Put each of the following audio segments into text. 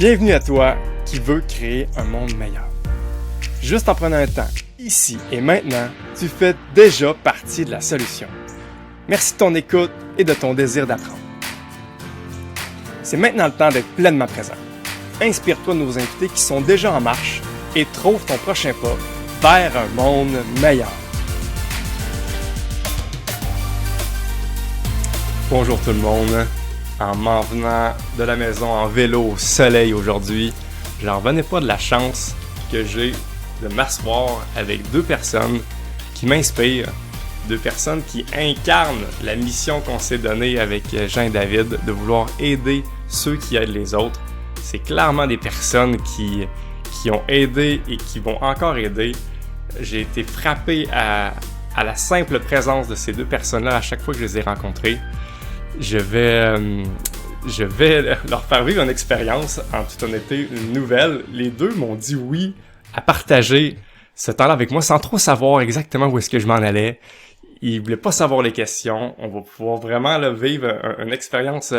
Bienvenue à toi qui veux créer un monde meilleur. Juste en prenant un temps, ici et maintenant, tu fais déjà partie de la solution. Merci de ton écoute et de ton désir d'apprendre. C'est maintenant le temps d'être pleinement présent. Inspire-toi de nos invités qui sont déjà en marche et trouve ton prochain pas vers un monde meilleur. Bonjour tout le monde. En m'en venant de la maison en vélo au soleil aujourd'hui, j'en revenais pas de la chance que j'ai de m'asseoir avec deux personnes qui m'inspirent, deux personnes qui incarnent la mission qu'on s'est donnée avec Jean et David, de vouloir aider ceux qui aident les autres. C'est clairement des personnes qui ont aidé et qui vont encore aider. J'ai été frappé à la simple présence de ces deux personnes-là à chaque fois que je les ai rencontrées. Je vais leur faire vivre une expérience, en toute honnêteté, une nouvelle. Les deux m'ont dit oui à partager ce temps-là avec moi sans trop savoir exactement où est-ce que je m'en allais. Ils voulaient pas savoir les questions. On va pouvoir vraiment là, vivre une expérience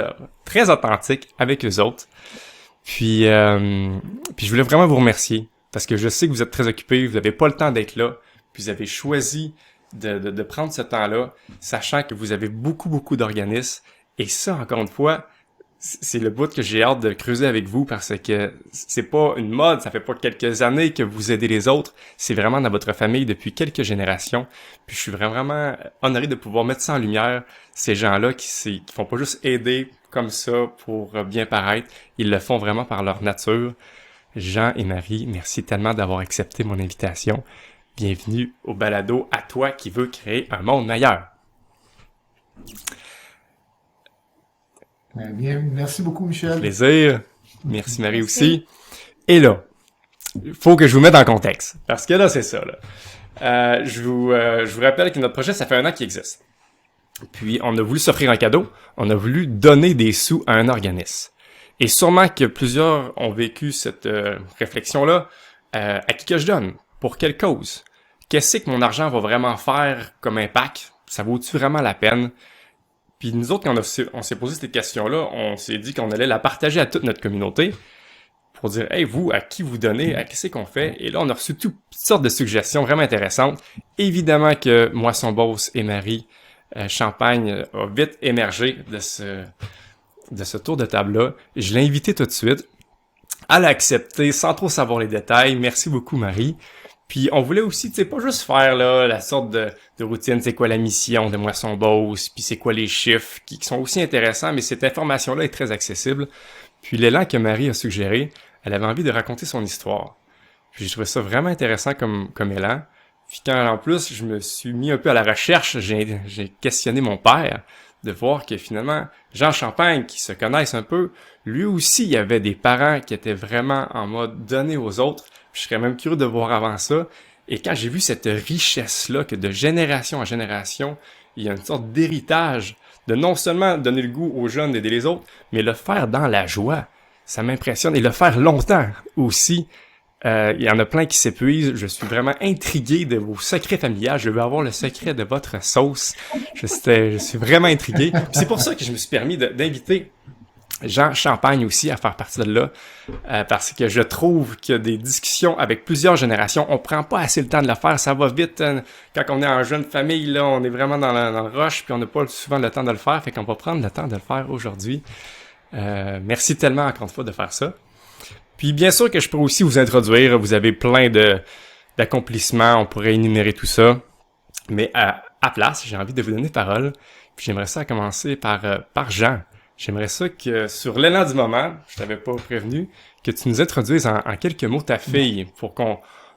très authentique avec eux autres. Puis je voulais vraiment vous remercier parce que je sais que vous êtes très occupés, vous n'avez pas le temps d'être là, puis vous avez choisi de prendre ce temps-là, sachant que vous avez beaucoup d'organismes. Et ça, encore une fois, c'est le bout que j'ai hâte de creuser avec vous parce que c'est pas une mode, ça fait pas quelques années que vous aidez les autres, c'est vraiment dans votre famille depuis quelques générations. Puis je suis vraiment honoré de pouvoir mettre ça en lumière, ces gens-là qui font pas juste aider comme ça pour bien paraître, ils le font vraiment par leur nature. Jean et Marie, merci tellement d'avoir accepté mon invitation. Bienvenue au balado à toi qui veux créer un monde meilleur. Bien, merci beaucoup, Michel. Plaisir. Merci Marie aussi. Et là, il faut que je vous mette en contexte. Parce que là, c'est ça. Là. Je vous rappelle que notre projet, ça fait 1 an qu'il existe. Puis, on a voulu s'offrir un cadeau. On a voulu donner des sous à un organisme. Et sûrement que plusieurs ont vécu cette réflexion-là. À qui que je donne? Pour quelle cause? Qu'est-ce que mon argent va vraiment faire comme impact? Ça vaut-tu vraiment la peine? Puis nous autres, quand on s'est posé cette question-là, on s'est dit qu'on allait la partager à toute notre communauté pour dire « Hey, vous, à qui vous donnez? À qu'est-ce qu'on fait? » Et là, on a reçu toutes sortes de suggestions vraiment intéressantes. Évidemment que Moisson Beauce et Marie Champagne a vite émergé de ce tour de table-là. Je l'ai invité tout de suite. Elle a accepté sans trop savoir les détails. Merci beaucoup, Marie. Puis on voulait aussi, tu sais, pas juste faire là la sorte de routine, c'est quoi la mission de Moisson Beauce, puis c'est quoi les chiffres, qui sont aussi intéressants, mais cette information-là est très accessible. Puis l'élan que Marie a suggéré, elle avait envie de raconter son histoire. Puis j'ai trouvé ça vraiment intéressant comme élan. Puis quand en plus, je me suis mis un peu à la recherche, j'ai questionné mon père, de voir que finalement, Jean Champagne, qui se connaissent un peu, lui aussi, il y avait des parents qui étaient vraiment en mode donner aux autres. Je serais même curieux de voir avant ça. Et quand j'ai vu cette richesse-là, que de génération en génération, il y a une sorte d'héritage de non seulement donner le goût aux jeunes d'aider les autres, mais le faire dans la joie, ça m'impressionne. Et le faire longtemps aussi. Il y en a plein qui s'épuisent. Je suis vraiment intrigué de vos secrets familiales. Je veux avoir le secret de votre sauce. Je suis vraiment intrigué. Puis c'est pour ça que je me suis permis d'inviter Jean Champagne aussi à faire partie de là, parce que je trouve qu'il y a des discussions avec plusieurs générations. On prend pas assez le temps de le faire, ça va vite. Quand on est en jeune famille, là, on est vraiment dans le rush, puis on n'a pas souvent le temps de le faire, fait qu'on va prendre le temps de le faire aujourd'hui. Merci tellement encore une fois de faire ça. Puis bien sûr que je pourrais aussi vous introduire, vous avez plein d'accomplissements, on pourrait énumérer tout ça, mais à place, j'ai envie de vous donner parole, puis j'aimerais ça commencer par Jean. J'aimerais ça que, sur l'élan du moment, je t'avais pas prévenu, que tu nous introduises en quelques mots ta fille,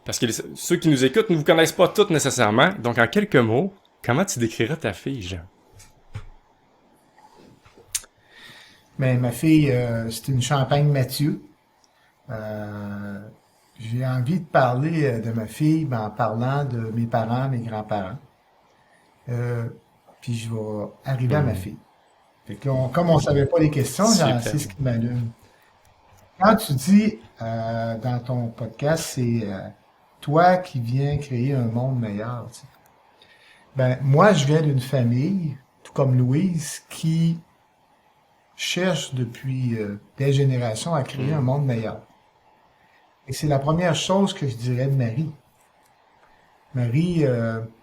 parce que ceux qui nous écoutent ne vous connaissent pas toutes nécessairement, donc en quelques mots, comment tu décriras ta fille, Jean? Ben, ma fille, c'est une Champagne Mathieu. J'ai envie de parler de ma fille en parlant de mes parents, mes grands-parents. Puis je vais arriver à ma fille. Fait que là, comme on savait pas les questions, c'est ce qui m'allume. Quand tu dis dans ton podcast, c'est toi qui viens créer un monde meilleur. Tu sais. Ben moi, je viens d'une famille, tout comme Louise, qui cherche depuis des générations à créer un monde meilleur. Et c'est la première chose que je dirais de Marie. Marie,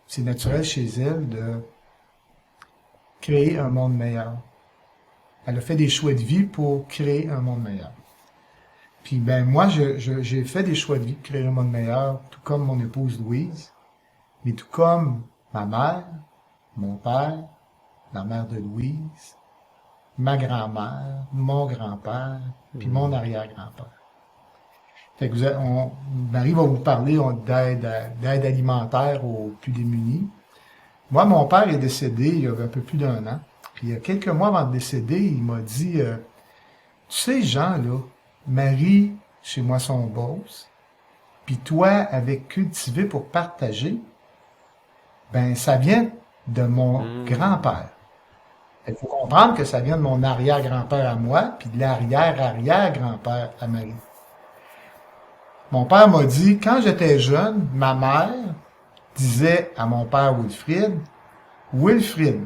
c'est naturel chez elle de créer un monde meilleur. Elle a fait des choix de vie pour créer un monde meilleur. Puis ben moi, j'ai fait des choix de vie pour créer un monde meilleur, tout comme mon épouse Louise, mais tout comme ma mère, mon père, la mère de Louise, ma grand-mère, mon grand-père, puis mon arrière-grand-père. Fait que Marie va vous parler d'aide alimentaire aux plus démunis. Moi, mon père est décédé il y a un peu plus d'1 an. Puis il y a quelques mois avant de décéder, il m'a dit, tu sais, Jean, là, Marie, chez moi, son boss, puis toi, avec cultivé pour partager, ben ça vient de mon grand-père. Il faut comprendre que ça vient de mon arrière-grand-père à moi, puis de l'arrière-arrière-grand-père à Marie. Mon père m'a dit, quand j'étais jeune, ma mère disait à mon père Wilfrid, Wilfrid,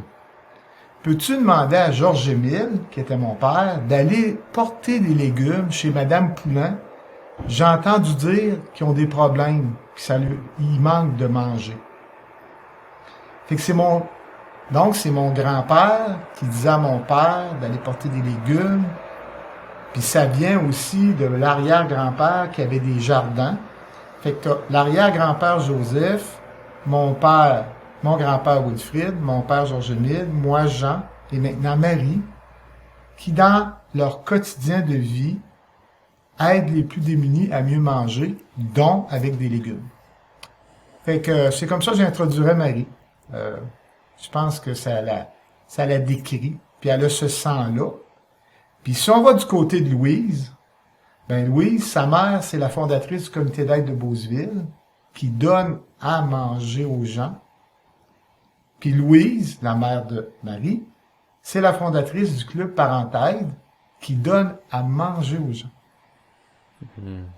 peux-tu demander à Georges-Émile, qui était mon père, d'aller porter des légumes chez Madame Poulain? J'ai entendu dire qu'ils ont des problèmes, il manque de manger. Fait que c'est mon grand-père qui disait à mon père d'aller porter des légumes. Puis ça vient aussi de l'arrière-grand-père qui avait des jardins. Fait que t'as l'arrière-grand-père Joseph, mon père, mon grand-père Wilfrid, mon père Georges-Émile, moi Jean, et maintenant Marie, qui dans leur quotidien de vie aident les plus démunis à mieux manger, dont avec des légumes. Fait que c'est comme ça que j'introduirais Marie. Je pense que ça la décrit, puis elle a ce sang-là. Puis si on va du côté de Louise, ben Louise, sa mère, c'est la fondatrice du comité d'aide de Beauceville, qui donne à manger aux gens. Puis Louise, la mère de Marie, c'est la fondatrice du club Parentaide, qui donne à manger aux gens.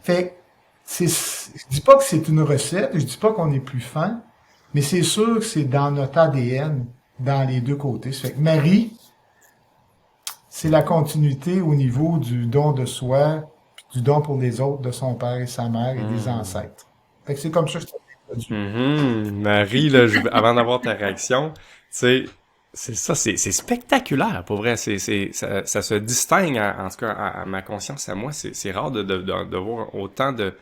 Fait que je dis pas que c'est une recette, je dis pas qu'on est plus fin, mais c'est sûr que c'est dans notre ADN, dans les deux côtés. Ça fait que Marie, c'est la continuité au niveau du don de soi, du don pour les autres de son père et sa mère et des ancêtres. Fait que c'est comme ça que je t'ai Marie, là, avant d'avoir ta réaction, tu sais, c'est spectaculaire, pour vrai. Ça se distingue, en tout cas, à ma conscience, à moi. C'est rare de voir autant de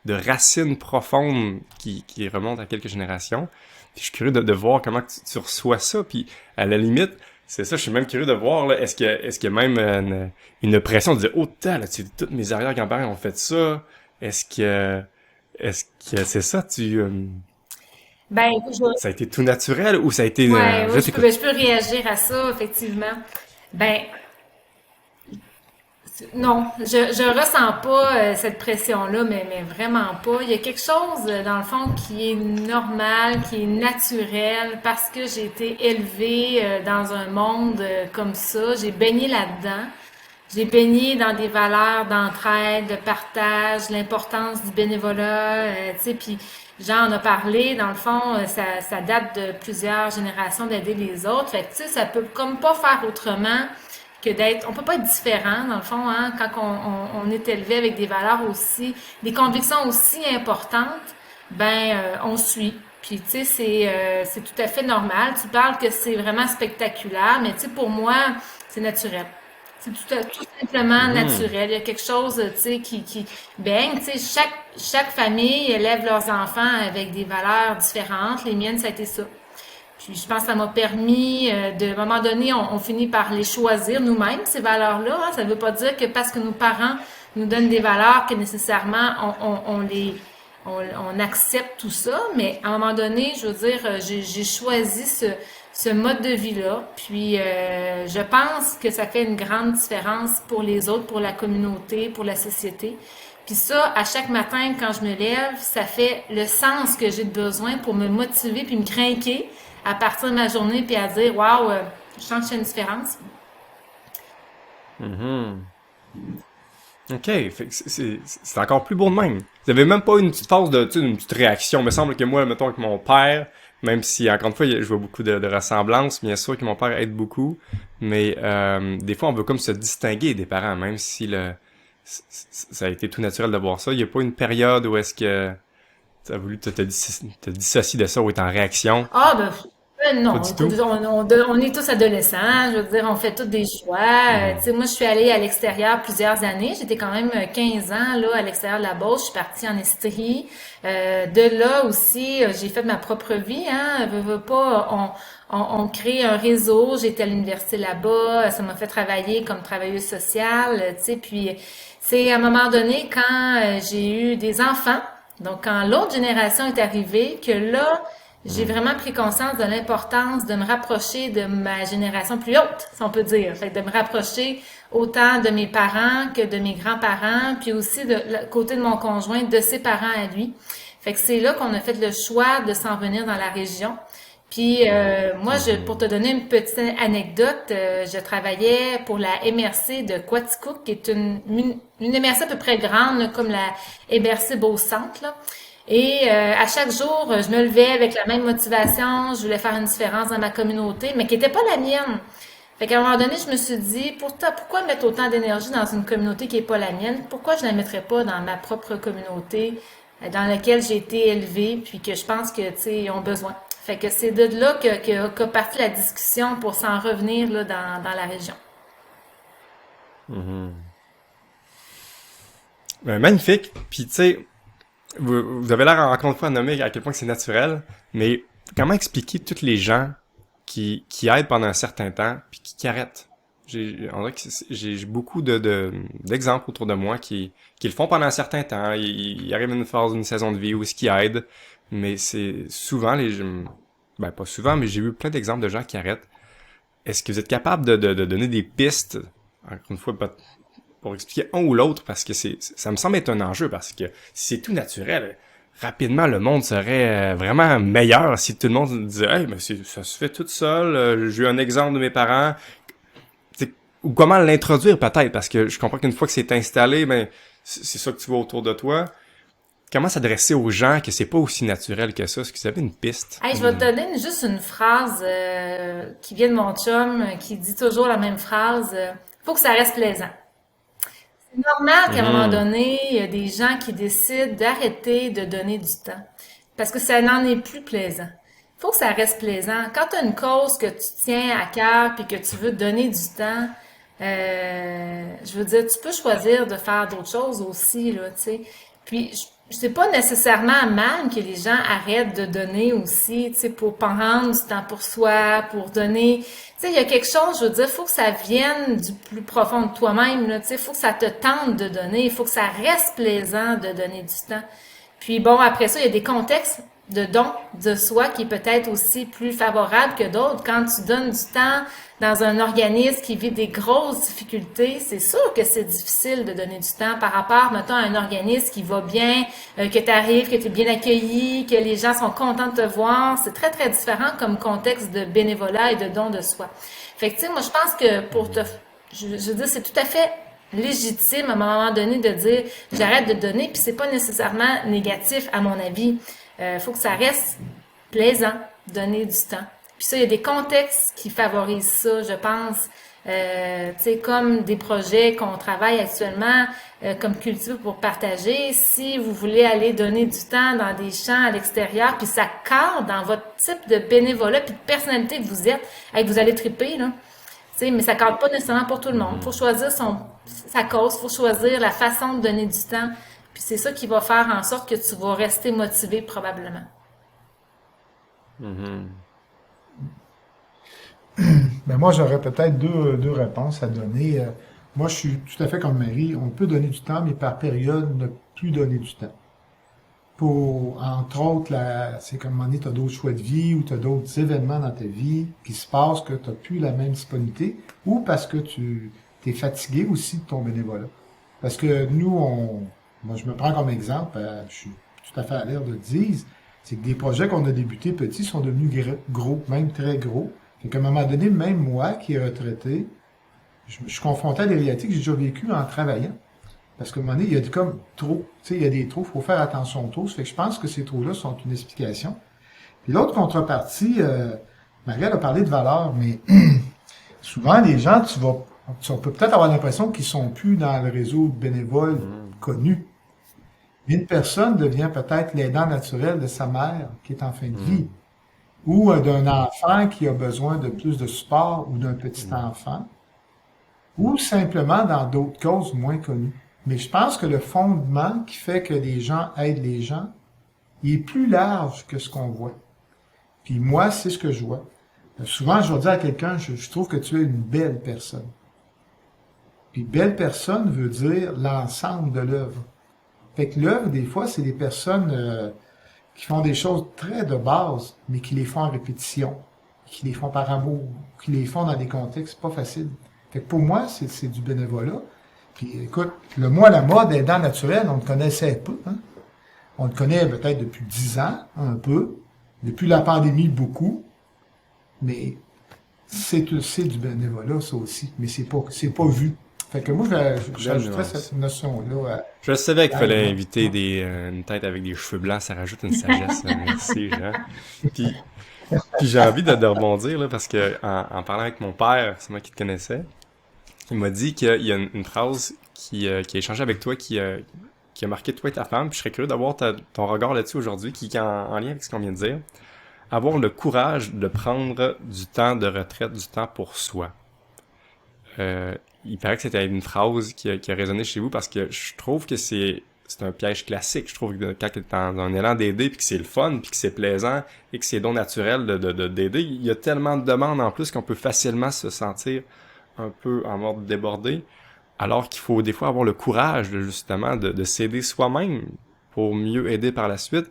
racines profondes qui remontent à quelques générations. Puis je suis curieux de voir comment tu reçois ça. Puis à la limite, c'est ça, je suis même curieux de voir, là, est-ce qu'il y a même une pression de dire, oh, là, tous mes arrière-grands-parents ont fait ça. Est-ce que c'est ça, Ben, ça a été tout naturel ou ça a été, ouais, je oui, t'écoute. je peux réagir à ça, effectivement. Ben, non, je ressens pas cette pression-là, mais vraiment pas. Il y a quelque chose, dans le fond, qui est normal, qui est naturel, parce que j'ai été élevée dans un monde comme ça. J'ai baigné là-dedans. J'ai baigné dans des valeurs d'entraide, de partage, l'importance du bénévolat, tu sais, puis Jean en a parlé, dans le fond, ça date de plusieurs générations d'aider les autres. Fait que, tu sais, ça peut comme pas faire autrement que d'être, on peut pas être différent, dans le fond, hein, quand on est élevé avec des valeurs aussi, des convictions aussi importantes, ben, on suit. Puis, tu sais, c'est tout à fait normal. Tu parles que c'est vraiment spectaculaire, mais tu sais, pour moi, c'est naturel. C'est tout simplement naturel. Il y a quelque chose, tu sais, qui baigne. Tu sais, chaque famille élève leurs enfants avec des valeurs différentes. Les miennes, ça a été ça. Puis je pense que ça m'a permis à un moment donné, on finit par les choisir nous-mêmes, ces valeurs-là. Hein. Ça ne veut pas dire que parce que nos parents nous donnent des valeurs que nécessairement on accepte tout ça, mais à un moment donné, je veux dire, j'ai choisi ce mode de vie-là. Puis je pense que ça fait une grande différence pour les autres, pour la communauté, pour la société. Puis ça, à chaque matin, quand je me lève, ça fait le sens que j'ai de besoin pour me motiver puis me craquer à partir de ma journée puis à dire, waouh, je sens que c'est une différence. OK, fait que c'est encore plus beau de même. Vous avez même pas une petite phase de, tu sais, une petite réaction. Il me semble que moi, mettons, avec mon père, Même si, encore une fois, je vois beaucoup de ressemblances. Bien sûr que mon père aide beaucoup, mais des fois, on veut comme se distinguer des parents, même si ça a été tout naturel de voir ça. Il n'y a pas une période où est-ce que tu as voulu te dissocier de ça ou être en réaction? Ah, Pas non, du écoute, tout? on est tous adolescents, hein, je veux dire, on fait tous des choix. Tu sais, moi, je suis allée à l'extérieur plusieurs années. J'étais quand même 15 ans, là, à l'extérieur de la Beauce. Je suis partie en Estrie. De là aussi, j'ai fait ma propre vie, hein. Veux pas, on crée un réseau. J'étais à l'université là-bas. Ça m'a fait travailler comme travailleuse sociale, tu sais. Puis, c'est à un moment donné, quand j'ai eu des enfants, donc quand l'autre génération est arrivée, que là, j'ai vraiment pris conscience de l'importance de me rapprocher de ma génération plus haute, si on peut dire. Fait que de me rapprocher autant de mes parents que de mes grands-parents, puis aussi de côté de mon conjoint, de ses parents à lui. Fait que c'est là qu'on a fait le choix de s'en venir dans la région. Puis moi, pour te donner une petite anecdote, je travaillais pour la MRC de Quaticook, qui est une MRC à peu près grande, là, comme la MRC Beau-Centre, là. Et à chaque jour, je me levais avec la même motivation, je voulais faire une différence dans ma communauté, mais qui n'était pas la mienne. Fait qu'à un moment donné, je me suis dit, pourquoi mettre autant d'énergie dans une communauté qui n'est pas la mienne? Pourquoi je ne la mettrais pas dans ma propre communauté dans laquelle j'ai été élevée, puis que je pense que, tu sais, ils ont besoin. Fait que c'est de là qu'a parti la discussion pour s'en revenir là, dans la région. Magnifique. Puis tu sais, vous avez l'air encore une fois de nommer à quel point que c'est naturel, mais comment expliquer toutes les gens qui aident pendant un certain temps puis qui arrêtent? On dirait que j'ai beaucoup d'exemples autour de moi qui le font pendant un certain temps. Ils arrivent à une phase, une saison de vie où ils aident, mais c'est souvent ben pas souvent, mais j'ai eu plein d'exemples de gens qui arrêtent. Est-ce que vous êtes capable de donner des pistes, encore une fois, pour expliquer un ou l'autre, parce que ça me semble être un enjeu, parce que si c'est tout naturel, rapidement le monde serait vraiment meilleur si tout le monde disait hey, mais ça se fait tout seul, j'ai eu un exemple de mes parents. Ou comment l'introduire peut-être, parce que je comprends qu'une fois que c'est installé, ben c'est ça que tu vois autour de toi. Comment s'adresser aux gens que c'est pas aussi naturel que ça? Est-ce que vous avez une piste? Hey, je vais te donner juste une phrase qui vient de mon chum, qui dit toujours la même phrase. Faut que ça reste plaisant. C'est normal qu'à un moment donné, il y a des gens qui décident d'arrêter de donner du temps. Parce que ça n'en est plus plaisant. Faut que ça reste plaisant. Quand tu as une cause que tu tiens à cœur puis que tu veux donner du temps, je veux dire, tu peux choisir de faire d'autres choses aussi, là, tu sais. Puis, c'est pas nécessairement mal que les gens arrêtent de donner aussi, tu sais, pour prendre du temps pour soi, pour donner. Tu sais, il y a quelque chose, je veux dire, faut que ça vienne du plus profond de toi-même, là, tu sais, faut que ça te tente de donner, il faut que ça reste plaisant de donner du temps. Puis bon, après ça, il y a des contextes de don de soi qui est peut-être aussi plus favorable que d'autres. Quand tu donnes du temps dans un organisme qui vit des grosses difficultés, c'est sûr que c'est difficile de donner du temps par rapport, mettons, à un organisme qui va bien, que tu arrives, que tu es bien accueilli, que les gens sont contents de te voir. C'est très, très différent comme contexte de bénévolat et de don de soi. Fait que, tu sais, moi, je pense que je veux dire, c'est tout à fait légitime à un moment donné de dire j'arrête de donner, puis c'est pas nécessairement négatif à mon avis. Faut que ça reste plaisant, donner du temps. Puis ça, il y a des contextes qui favorisent ça, je pense. Tu sais, comme des projets qu'on travaille actuellement, comme Culture pour partager. Si vous voulez aller donner du temps dans des champs à l'extérieur, puis ça cadre dans votre type de bénévolat puis de personnalité que vous êtes, que vous allez triper, là. Tu sais, mais ça cadre pas nécessairement pour tout le monde. Faut choisir sa cause, faut choisir la façon de donner du temps. Puis c'est ça qui va faire en sorte que tu vas rester motivé probablement. Ben moi, j'aurais peut-être deux réponses à donner. Moi, je suis tout à fait comme Marie. On peut donner du temps, mais par période, ne plus donner du temps. Pour, entre autres, c'est comme à un moment donné, tu as d'autres choix de vie ou tu as d'autres événements dans ta vie qui se passent que tu n'as plus la même disponibilité ou parce que tu es fatigué aussi de ton bénévolat. Parce que nous, moi, je me prends comme exemple, je suis tout à fait à l'air de le dire, c'est que des projets qu'on a débutés petits sont devenus gros, même très gros. Fait qu'à un moment donné, même moi, qui est retraité, je suis confronté à des réalités que j'ai déjà vécues en travaillant. Parce qu'à un moment donné, il y a comme trop. Tu sais, il y a des trous, il faut faire attention aux trous. Fait que je pense que ces trous-là sont une explication. Puis l'autre contrepartie, Marielle a parlé de valeur, mais souvent les gens, on peut peut-être avoir l'impression qu'ils sont plus dans le réseau de bénévoles connu. Une personne devient peut-être l'aidant naturel de sa mère qui est en fin de vie, ou d'un enfant qui a besoin de plus de support, ou d'un petit enfant, ou simplement dans d'autres causes moins connues. Mais je pense que le fondement qui fait que les gens aident les gens, il est plus large que ce qu'on voit. Puis moi, c'est ce que je vois. Souvent, je vais dire à quelqu'un, je trouve que tu es une belle personne. Puis belle personne veut dire l'ensemble de l'œuvre. Fait que l'œuvre, des fois, c'est des personnes qui font des choses très de base, mais qui les font en répétition, qui les font par amour, qui les font dans des contextes pas faciles. Fait que pour moi, c'est du bénévolat. Puis écoute, le mot à la mode, aidant naturel, on le connaissait peu. Hein? On le connaît peut-être depuis 10 ans, un peu. Depuis la pandémie, beaucoup. Mais c'est du bénévolat, ça aussi. Mais c'est pas vu. Fait que moi, j'ajouterais cette notion-là. Je savais qu'il fallait inviter une tête avec des cheveux blancs, ça rajoute une sagesse. Merci, Jean. Puis j'ai envie de rebondir, là, parce que en parlant avec mon père, c'est moi qui te connaissais, il m'a dit qu'il y a une phrase qui a échangé avec toi qui a marqué toi et ta femme, puis je serais curieux d'avoir ton regard là-dessus aujourd'hui, qui est en lien avec ce qu'on vient de dire. Avoir le courage de prendre du temps de retraite, du temps pour soi. Il paraît que c'était une phrase qui a résonné chez vous parce que je trouve que c'est un piège classique. Je trouve que quand tu es dans un élan d'aider, puis que c'est le fun, puis que c'est plaisant, et que c'est donc naturel d'aider, il y a tellement de demandes en plus qu'on peut facilement se sentir un peu en mode débordé, alors qu'il faut des fois avoir le courage justement de s'aider soi-même pour mieux aider par la suite.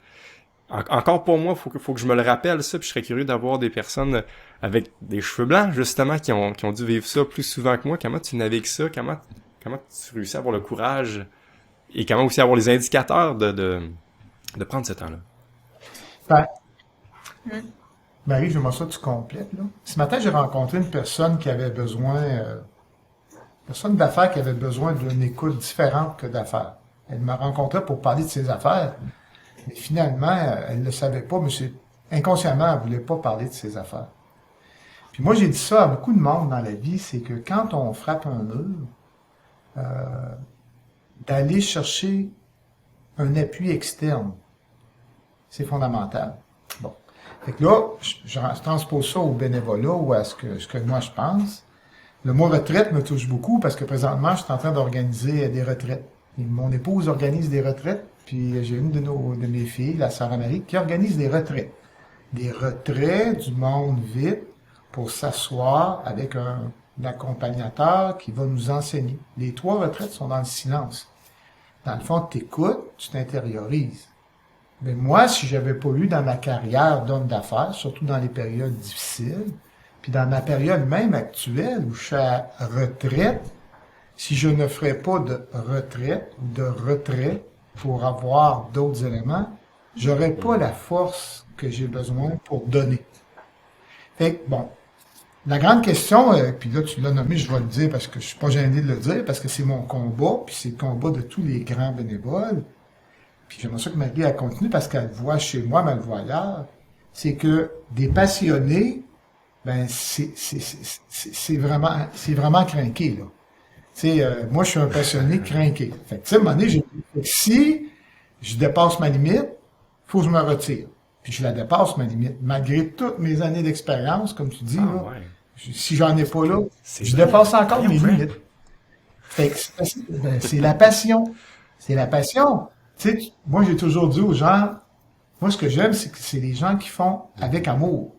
Encore pour moi, faut que je me le rappelle ça, puis je serais curieux d'avoir des personnes avec des cheveux blancs, justement, qui ont dû vivre ça plus souvent que moi. Comment tu navigues ça? Comment tu réussis à avoir le courage et comment aussi avoir les indicateurs de prendre ce temps-là? Ben, Marie, j'aimerais ça que tu complètes, là. Ce matin, j'ai rencontré une personne qui avait besoin, personne d'affaires qui avait besoin d'une écoute différente que d'affaires. Elle m'a rencontré pour parler de ses affaires. Mais finalement, elle ne le savait pas, mais inconsciemment, elle ne voulait pas parler de ses affaires. Puis moi, j'ai dit ça à beaucoup de monde dans la vie, c'est que quand on frappe un mur, d'aller chercher un appui externe, c'est fondamental. Bon. Fait que là, je transpose ça au bénévolat ou à ce que moi je pense. Le mot retraite me touche beaucoup parce que présentement, je suis en train d'organiser des retraites. Et mon épouse organise des retraites. Puis j'ai une de mes filles, la sœur Marie, qui organise des retraites. Des retraits du monde vite pour s'asseoir avec un accompagnateur qui va nous enseigner. Les 3 retraites sont dans le silence. Dans le fond, tu écoutes, tu t'intériorises. Mais moi, si j'avais pas eu dans ma carrière d'homme d'affaires, surtout dans les périodes difficiles, puis dans ma période même actuelle où je suis à retraite, si je ne ferais pas de retraite ou de retrait, pour avoir d'autres éléments, j'aurais pas la force que j'ai besoin pour donner. Fait que, bon, la grande question, puis là, tu l'as nommé, je vais le dire parce que je suis pas gêné de le dire, parce que c'est mon combat, puis c'est le combat de tous les grands bénévoles. Puis j'aimerais ça que Marie, elle continue parce qu'elle voit chez moi, mais elle voit ailleurs. C'est que des passionnés, ben, c'est vraiment crinqué, là. Moi, je suis un passionné crinqué. Fait que, tu sais, à un moment donné, si je dépasse ma limite, faut que je me retire. Puis je la dépasse, ma limite. Malgré toutes mes années d'expérience, comme tu dis, là, si j'en ai pas là, je dépasse encore mes limites. Fait que c'est la passion. C'est la passion. Tu sais, moi, j'ai toujours dit aux gens, moi, ce que j'aime, c'est que c'est les gens qui font avec amour.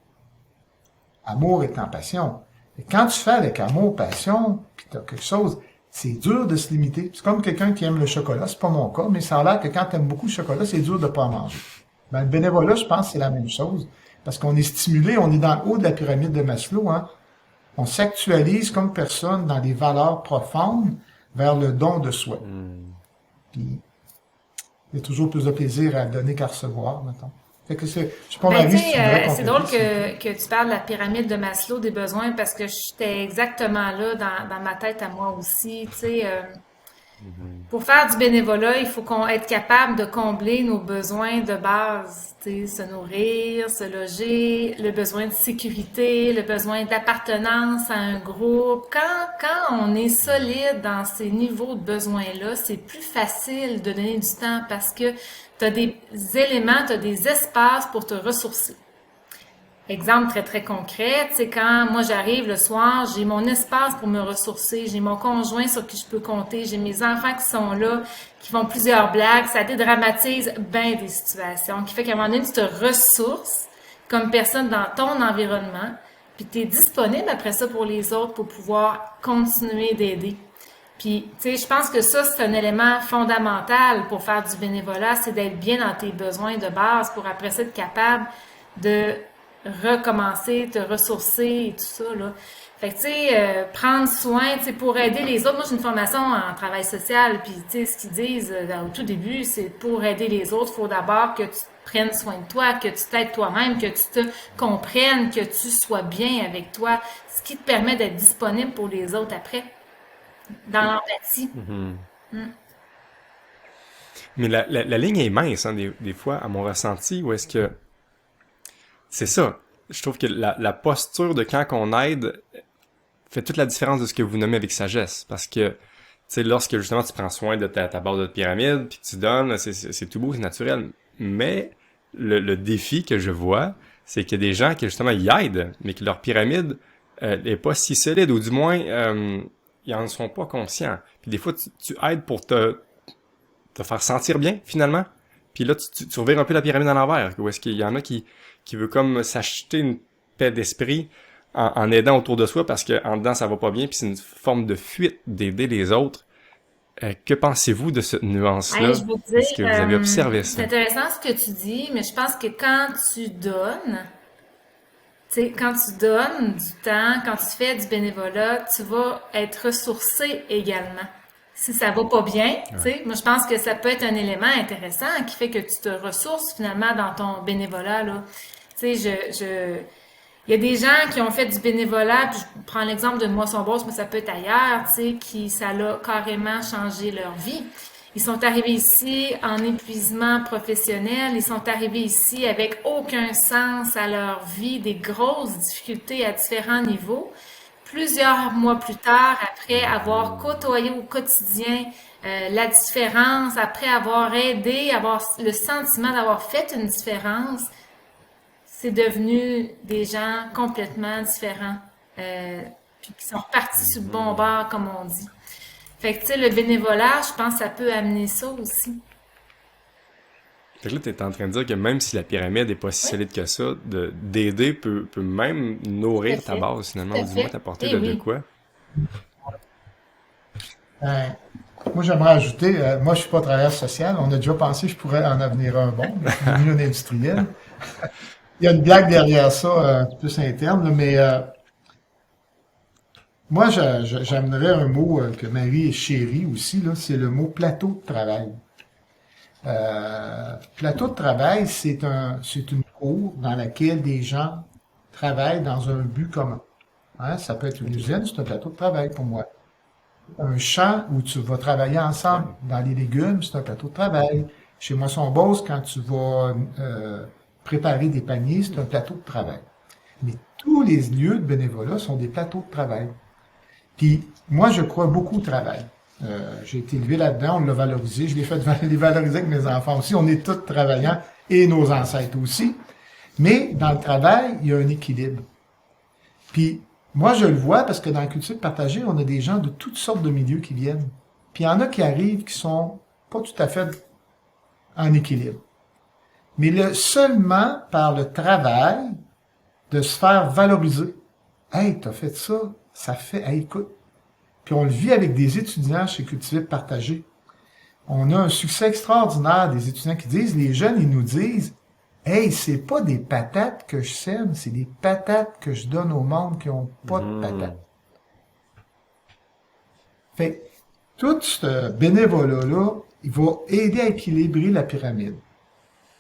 Amour étant passion. Et quand tu fais avec amour, passion, puis t'as quelque chose, c'est dur de se limiter. C'est comme quelqu'un qui aime le chocolat, c'est pas mon cas, mais ça a l'air que quand tu aimes beaucoup le chocolat, c'est dur de pas en manger. Ben, le bénévolat, je pense que c'est la même chose. Parce qu'on est stimulé, on est dans le haut de la pyramide de Maslow, hein. On s'actualise comme personne dans des valeurs profondes vers le don de soi. Puis, il y a toujours plus de plaisir à donner qu'à recevoir, mettons. Fait que je suis pas mal c'est drôle que tu parles de la pyramide de Maslow des besoins parce que j'étais exactement là dans ma tête à moi aussi. Tu sais, Pour faire du bénévolat, il faut qu'on être capable de combler nos besoins de base, tu sais, se nourrir, se loger, le besoin de sécurité, le besoin d'appartenance à un groupe. Quand on est solide dans ces niveaux de besoins-là, c'est plus facile de donner du temps parce que tu as des éléments, tu as des espaces pour te ressourcer. Exemple très, très concret, tu sais, quand moi j'arrive le soir, j'ai mon espace pour me ressourcer, j'ai mon conjoint sur qui je peux compter, j'ai mes enfants qui sont là, qui font plusieurs blagues, ça dédramatise bien des situations, qui fait qu'à un moment donné, tu te ressources comme personne dans ton environnement, puis tu es disponible après ça pour les autres pour pouvoir continuer d'aider. Puis, tu sais, je pense que ça, c'est un élément fondamental pour faire du bénévolat, c'est d'être bien dans tes besoins de base pour après ça être capable de recommencer, te ressourcer et tout ça, là. Fait que, tu sais, prendre soin, tu sais, pour aider les autres. Moi, j'ai une formation en travail social, puis, tu sais, ce qu'ils disent au tout début, c'est pour aider les autres, il faut d'abord que tu prennes soin de toi, que tu t'aides toi-même, que tu te comprennes, que tu sois bien avec toi, ce qui te permet d'être disponible pour les autres après, dans l'empathie. Mais la ligne est mince, hein, des fois, à mon ressenti, où est-ce que c'est ça. Je trouve que la posture de quand on aide fait toute la différence de ce que vous nommez avec sagesse. Parce que, tu sais, lorsque justement tu prends soin de ta barre de pyramide, puis tu donnes, c'est tout beau, c'est naturel. Mais le défi que je vois, c'est qu'il y a des gens qui justement y aident, mais que leur pyramide est pas si solide, ou du moins, ils en sont pas conscients. Puis des fois, tu aides pour te faire sentir bien, finalement. Puis là, tu revires un peu la pyramide à l'envers. Où est-ce qu'il y en a qui veut comme s'acheter une paix d'esprit en aidant autour de soi parce que en dedans ça va pas bien, puis c'est une forme de fuite d'aider les autres. Que pensez-vous de cette nuance-là? Hey, je veux dire, Est-ce que vous avez observé c'est ça? intéressant ce que tu dis, mais je pense que quand tu donnes, tu sais, quand tu donnes du temps, quand tu fais du bénévolat, tu vas être ressourcé également. Si ça va pas bien, tu sais, moi je pense que ça peut être un élément intéressant qui fait que tu te ressources finalement dans ton bénévolat, là. Tu sais, il y a des gens qui ont fait du bénévolat, puis je prends l'exemple de Moisson Bosse, mais ça peut être ailleurs, tu sais, qui ça l'a carrément changé leur vie. Ils sont arrivés ici en épuisement professionnel, ils sont arrivés ici avec aucun sens à leur vie, des grosses difficultés à différents niveaux. Plusieurs mois plus tard, après avoir côtoyé au quotidien la différence, après avoir aidé, avoir le sentiment d'avoir fait une différence, c'est devenu des gens complètement différents, puis qui sont partis sur le bon bord, comme on dit. Fait que, tu sais, le bénévolat, je pense que ça peut amener ça aussi. Fait que là, t'es en train de dire que même si la pyramide est pas si Oui, solide que ça, d'aider peut même tout à nourrir ta fait. base, finalement, Tout ou à du moins fait. t'apporter Eh de oui. quoi. Euh, Moi, j'aimerais ajouter, moi, je suis pas travailleur social. On a déjà pensé que je pourrais en avenir un bon, mais je suis devenu un industriel. Il y a une blague derrière ça, un peu plus interne, là, mais moi, j'aimerais un mot que Marie est chérie aussi, là, c'est le mot plateau de travail. Plateau de travail, c'est une cour dans laquelle des gens travaillent dans un but commun. Hein, ça peut être une usine, c'est un plateau de travail pour moi. Un champ où tu vas travailler ensemble. Dans les légumes, c'est un plateau de travail. Chez Moisson Beauce, quand tu vas préparer des paniers, c'est un plateau de travail. Mais tous les lieux de bénévolat sont des plateaux de travail. Puis moi, je crois beaucoup au travail. J'ai été élevé là-dedans, on l'a valorisé. Je l'ai fait les valoriser avec mes enfants aussi. On est tous travaillants et nos ancêtres aussi. Mais dans le travail, il y a un équilibre. Puis moi, je le vois parce que dans la culture partagée, on a des gens de toutes sortes de milieux qui viennent. Puis il y en a qui arrivent qui sont pas tout à fait en équilibre. Mais seulement par le travail de se faire valoriser. Hey, t'as fait ça, ça fait, hey, écoute. Puis on le vit avec des étudiants chez Cultiver Partager. On a un succès extraordinaire des étudiants qui disent, les jeunes, ils nous disent, hey, c'est pas des patates que je sème, c'est des patates que je donne au monde qui ont pas de patates. Fait que tout ce bénévolat-là, il va aider à équilibrer la pyramide.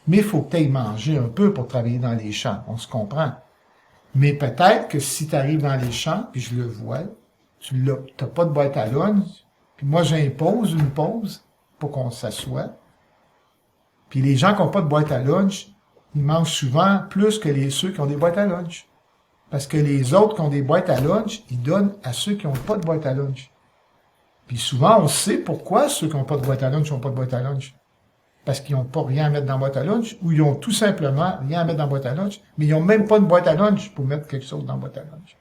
Mais il faut que tu ailles manger un peu pour travailler dans les champs, on se comprend. Mais peut-être que si tu arrives dans les champs, puis je le vois, tu n'as pas de boîte à lunch, Puis moi, j'impose une pause pour qu'on s'assoie. Puis les gens qui n'ont pas de boîte à lunch, ils mangent souvent plus que ceux qui ont des boîtes à lunch. Parce que les autres qui ont des boîtes à lunch, ils donnent à ceux qui n'ont pas de boîte à lunch. Puis souvent, on sait pourquoi ceux qui n'ont pas de boîte à lunch n'ont pas de boîte à lunch. Parce qu'ils n'ont pas rien à mettre dans la boîte à lunch, ou ils ont tout simplement rien à mettre dans la boîte à lunch, mais ils n'ont même pas de boîte à lunch pour mettre quelque chose dans la boîte à lunch.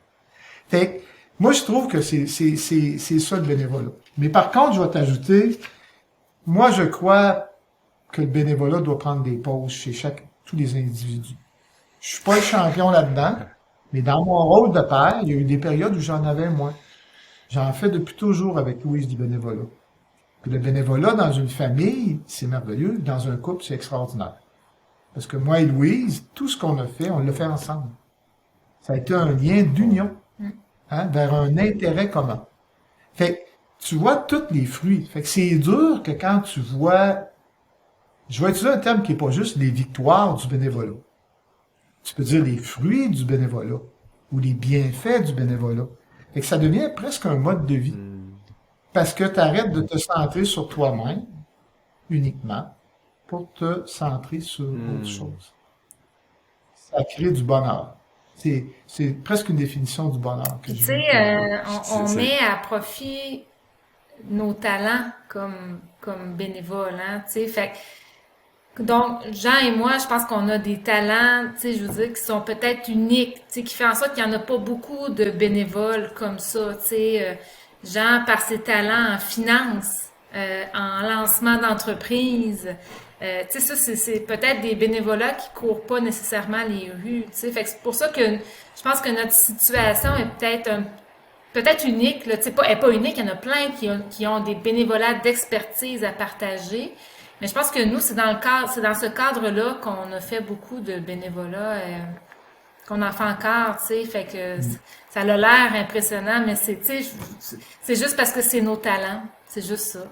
Fait que, moi, je trouve que c'est ça le bénévolat. Mais par contre, je vais t'ajouter, moi, je crois que le bénévolat doit prendre des pauses chez tous les individus. Je suis pas le champion là-dedans, mais dans mon rôle de père, il y a eu des périodes où j'en avais moins. J'en fais depuis toujours avec Louise du bénévolat. Puis le bénévolat dans une famille, c'est merveilleux. Dans un couple, c'est extraordinaire. Parce que moi et Louise, tout ce qu'on a fait, on l'a fait ensemble. Ça a été un lien d'union, vers un intérêt commun. Fait que tu vois tous les fruits. Fait que c'est dur que quand tu vois, je vais utiliser un terme qui est pas juste les victoires du bénévolat. Tu peux dire les fruits du bénévolat ou les bienfaits du bénévolat. Fait que ça devient presque un mode de vie. Parce que tu arrêtes de te centrer sur toi-même uniquement pour te centrer sur autre chose. Ça crée du bonheur. C'est presque une définition du bonheur que Tu je sais, veux. on met à profit nos talents comme bénévoles, hein, tu sais, fait que, donc, Jean et moi, je pense qu'on a des talents, tu sais, je veux dire, qui sont peut-être uniques, tu sais, qui fait en sorte qu'il n'y en a pas beaucoup de bénévoles comme ça, tu sais, Jean, par ses talents en finance, en lancement d'entreprise, tu sais, ça, c'est peut-être des bénévolats qui courent pas nécessairement les rues, tu sais, fait que c'est pour ça que je pense que notre situation est peut-être unique, là, tu sais, elle est pas unique, il y en a plein qui ont des bénévolats d'expertise à partager. Mais je pense que nous, c'est dans ce cadre-là qu'on a fait beaucoup de bénévolat, qu'on en fait encore, tu sais, fait que ça a l'air impressionnant, mais tu sais, c'est juste parce que c'est nos talents, c'est juste ça.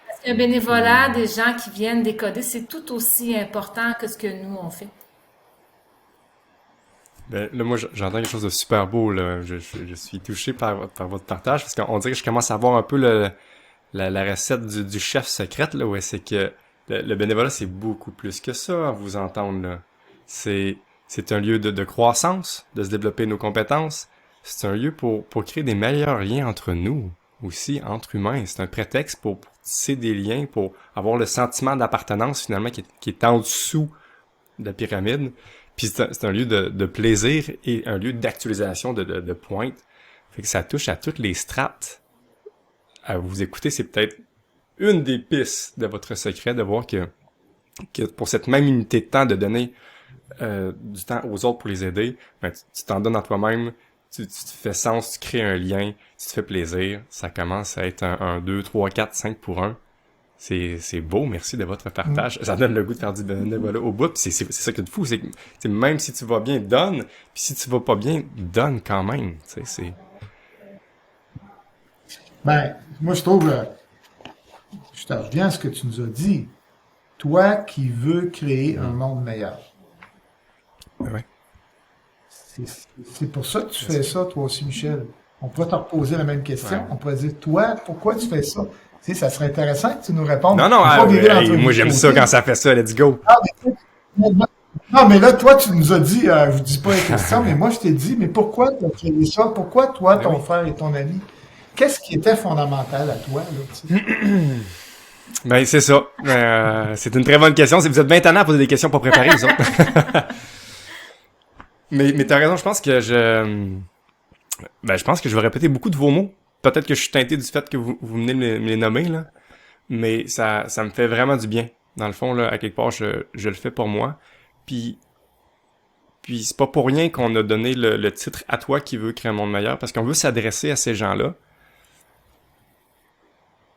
Parce qu'un bénévolat, des gens qui viennent décoder, c'est tout aussi important que ce que nous on fait. Ben, là, moi, j'entends quelque chose de super beau, là. Je suis touché par votre partage, parce qu'on dirait que je commence à voir un peu la recette du chef secrète, là, ouais, c'est que le bénévolat, c'est beaucoup plus que ça, à vous entendre, là. C'est un lieu de croissance, de se développer nos compétences. C'est un lieu pour créer des meilleurs liens entre nous, aussi, entre humains. C'est un prétexte pour tisser des liens, pour avoir le sentiment d'appartenance, finalement, qui est en dessous de la pyramide. Puis c'est un lieu de plaisir et un lieu d'actualisation de pointe. Fait que ça touche à toutes les strates. À vous écouter, c'est peut-être une des pistes de votre secret, de voir que pour cette même unité de temps, de donner du temps aux autres pour les aider, ben, tu t'en donnes à toi-même, tu te fais sens, tu crées un lien, tu te fais plaisir. Ça commence à être un 2, 3, 4, 5 pour 1. C'est beau, merci de votre partage. Ça donne le goût de faire du bénévolat au bout. Puis c'est ça qui est fou, c'est que même si tu vas bien, donne. Puis si tu vas pas bien, donne quand même. Ben, moi, je trouve, je te reviens à ce que tu nous as dit. Toi qui veux créer un monde meilleur. Ouais. C'est pour ça que tu fais ça, toi aussi, Michel. On pourrait te reposer la même question. Ouais. On pourrait dire, toi, pourquoi tu fais ça? Tu sais, ça serait intéressant que tu nous répondes. Non, moi j'aime ça quand ça fait ça, let's go. Non, mais là, toi, tu nous as dit, je vous dis pas la question, mais moi, je t'ai dit, mais pourquoi tu as créé ça? Pourquoi toi, ton frère et ton ami? Qu'est-ce qui était fondamental à toi, là, Ben, c'est ça. C'est une très bonne question. Vous êtes bien tannants à poser des questions pas préparées, vous autres. mais t'as raison, je pense que je pense que je vais répéter beaucoup de vos mots. Peut-être que je suis teinté du fait que vous venez de me les nommer, là. Mais ça me fait vraiment du bien. Dans le fond, là, à quelque part, je le fais pour moi. Puis c'est pas pour rien qu'on a donné le titre à toi qui veut créer un monde meilleur, parce qu'on veut s'adresser à ces gens-là.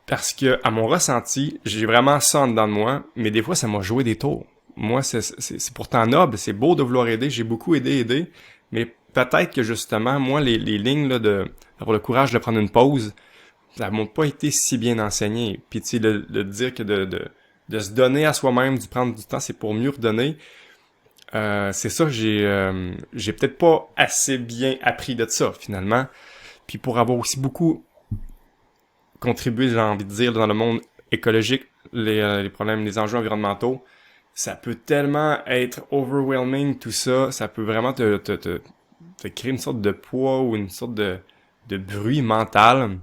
Parce que, à mon ressenti, j'ai vraiment ça en dedans de moi, mais des fois, ça m'a joué des tours. Moi, c'est pourtant noble, c'est beau de vouloir aider, j'ai beaucoup aidé, mais peut-être que justement, moi, les lignes là d'avoir le courage de prendre une pause, ça m'ont pas été si bien enseigné. Puis tu sais, de dire que de se donner à soi-même, de prendre du temps, c'est pour mieux redonner. C'est ça que j'ai peut-être pas assez bien appris de ça, finalement. Puis pour avoir aussi beaucoup contribuer, j'ai envie de dire, dans le monde écologique, les problèmes, les enjeux environnementaux, ça peut tellement être overwhelming, tout ça, ça peut vraiment te créer une sorte de poids ou une sorte de bruit mental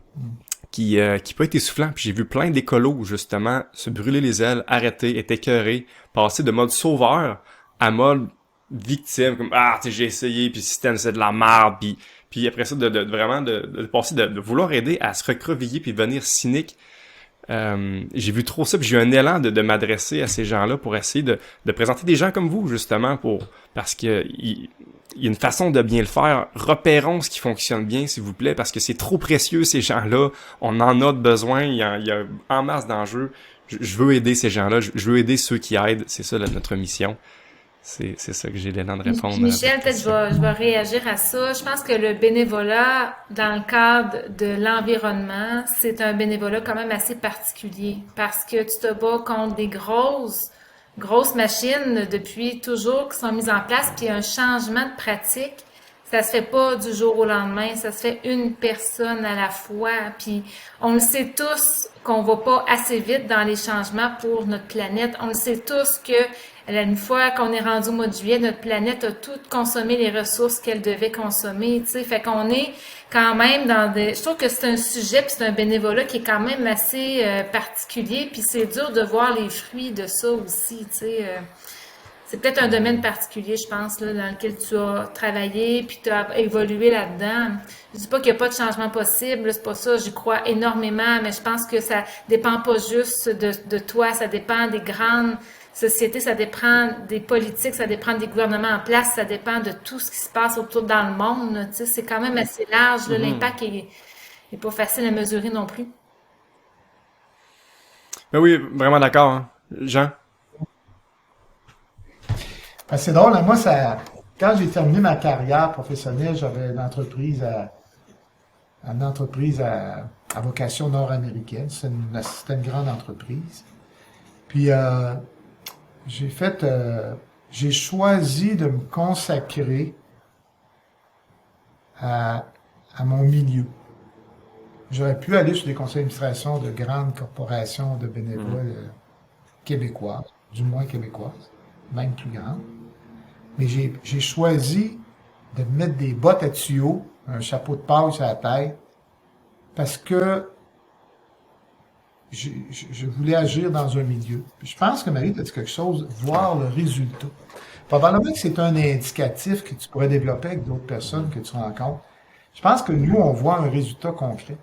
qui peut être essoufflant. Puis j'ai vu plein d'écolos, justement, se brûler les ailes, arrêter, être écœurés, passer de mode sauveur à mode victime, comme ah, tu sais, j'ai essayé, puis le système c'est de la merde, puis après ça vraiment de passer de vouloir aider à se recroqueviller puis devenir cynique. J'ai vu trop ça, puis j'ai eu un élan de m'adresser à ces gens-là pour essayer de présenter des gens comme vous, justement, parce que il y a une façon de bien le faire. Repérons ce qui fonctionne bien, s'il vous plaît, parce que c'est trop précieux, ces gens-là. On en a besoin, il y a en masse d'enjeux. Je veux aider ces gens-là, je veux aider ceux qui aident. C'est ça, notre mission. C'est ça que j'ai l'élan de répondre. Michel, peut-être je vais réagir à ça. Je pense que le bénévolat, dans le cadre de l'environnement, c'est un bénévolat quand même assez particulier parce que tu te bats contre des grosses machines depuis toujours qui sont mises en place, puis un changement de pratique. Ça se fait pas du jour au lendemain, ça se fait une personne à la fois. Puis on le sait tous qu'on va pas assez vite dans les changements pour notre planète. On le sait tous que une fois qu'on est rendu au mois de juillet, notre planète a tout consommé les ressources qu'elle devait consommer. Tu sais, fait qu'on est quand même dans des. Je trouve que c'est un sujet puis c'est un bénévolat qui est quand même assez particulier. Puis c'est dur de voir les fruits de ça aussi. Tu sais. C'est peut-être un domaine particulier, je pense, là, dans lequel tu as travaillé puis tu as évolué là-dedans. Je dis pas qu'il n'y a pas de changement possible, là, c'est pas ça, j'y crois énormément, mais je pense que ça dépend pas juste de toi, ça dépend des grandes sociétés, ça dépend des politiques, ça dépend des gouvernements en place, ça dépend de tout ce qui se passe autour dans le monde. Là, tu sais, c'est quand même assez large, là, l'impact est pas facile à mesurer non plus. Ben oui, vraiment d'accord, hein. Jean? Ben, c'est drôle, hein, moi, quand j'ai terminé ma carrière professionnelle, j'avais une entreprise à vocation nord-américaine. C'était une grande entreprise. Puis, j'ai choisi de me consacrer à mon milieu. J'aurais pu aller sur des conseils d'administration de grandes corporations de bénévoles québécoises, du moins québécoises, même plus grandes. Mais j'ai choisi de mettre des bottes à tuyaux, un chapeau de paille sur la tête, parce que je voulais agir dans un milieu. Puis je pense que Marie, tu as dit quelque chose, voir le résultat. Probablement que c'est un indicatif que tu pourrais développer avec d'autres personnes que tu rencontres. Je pense que nous, on voit un résultat concret.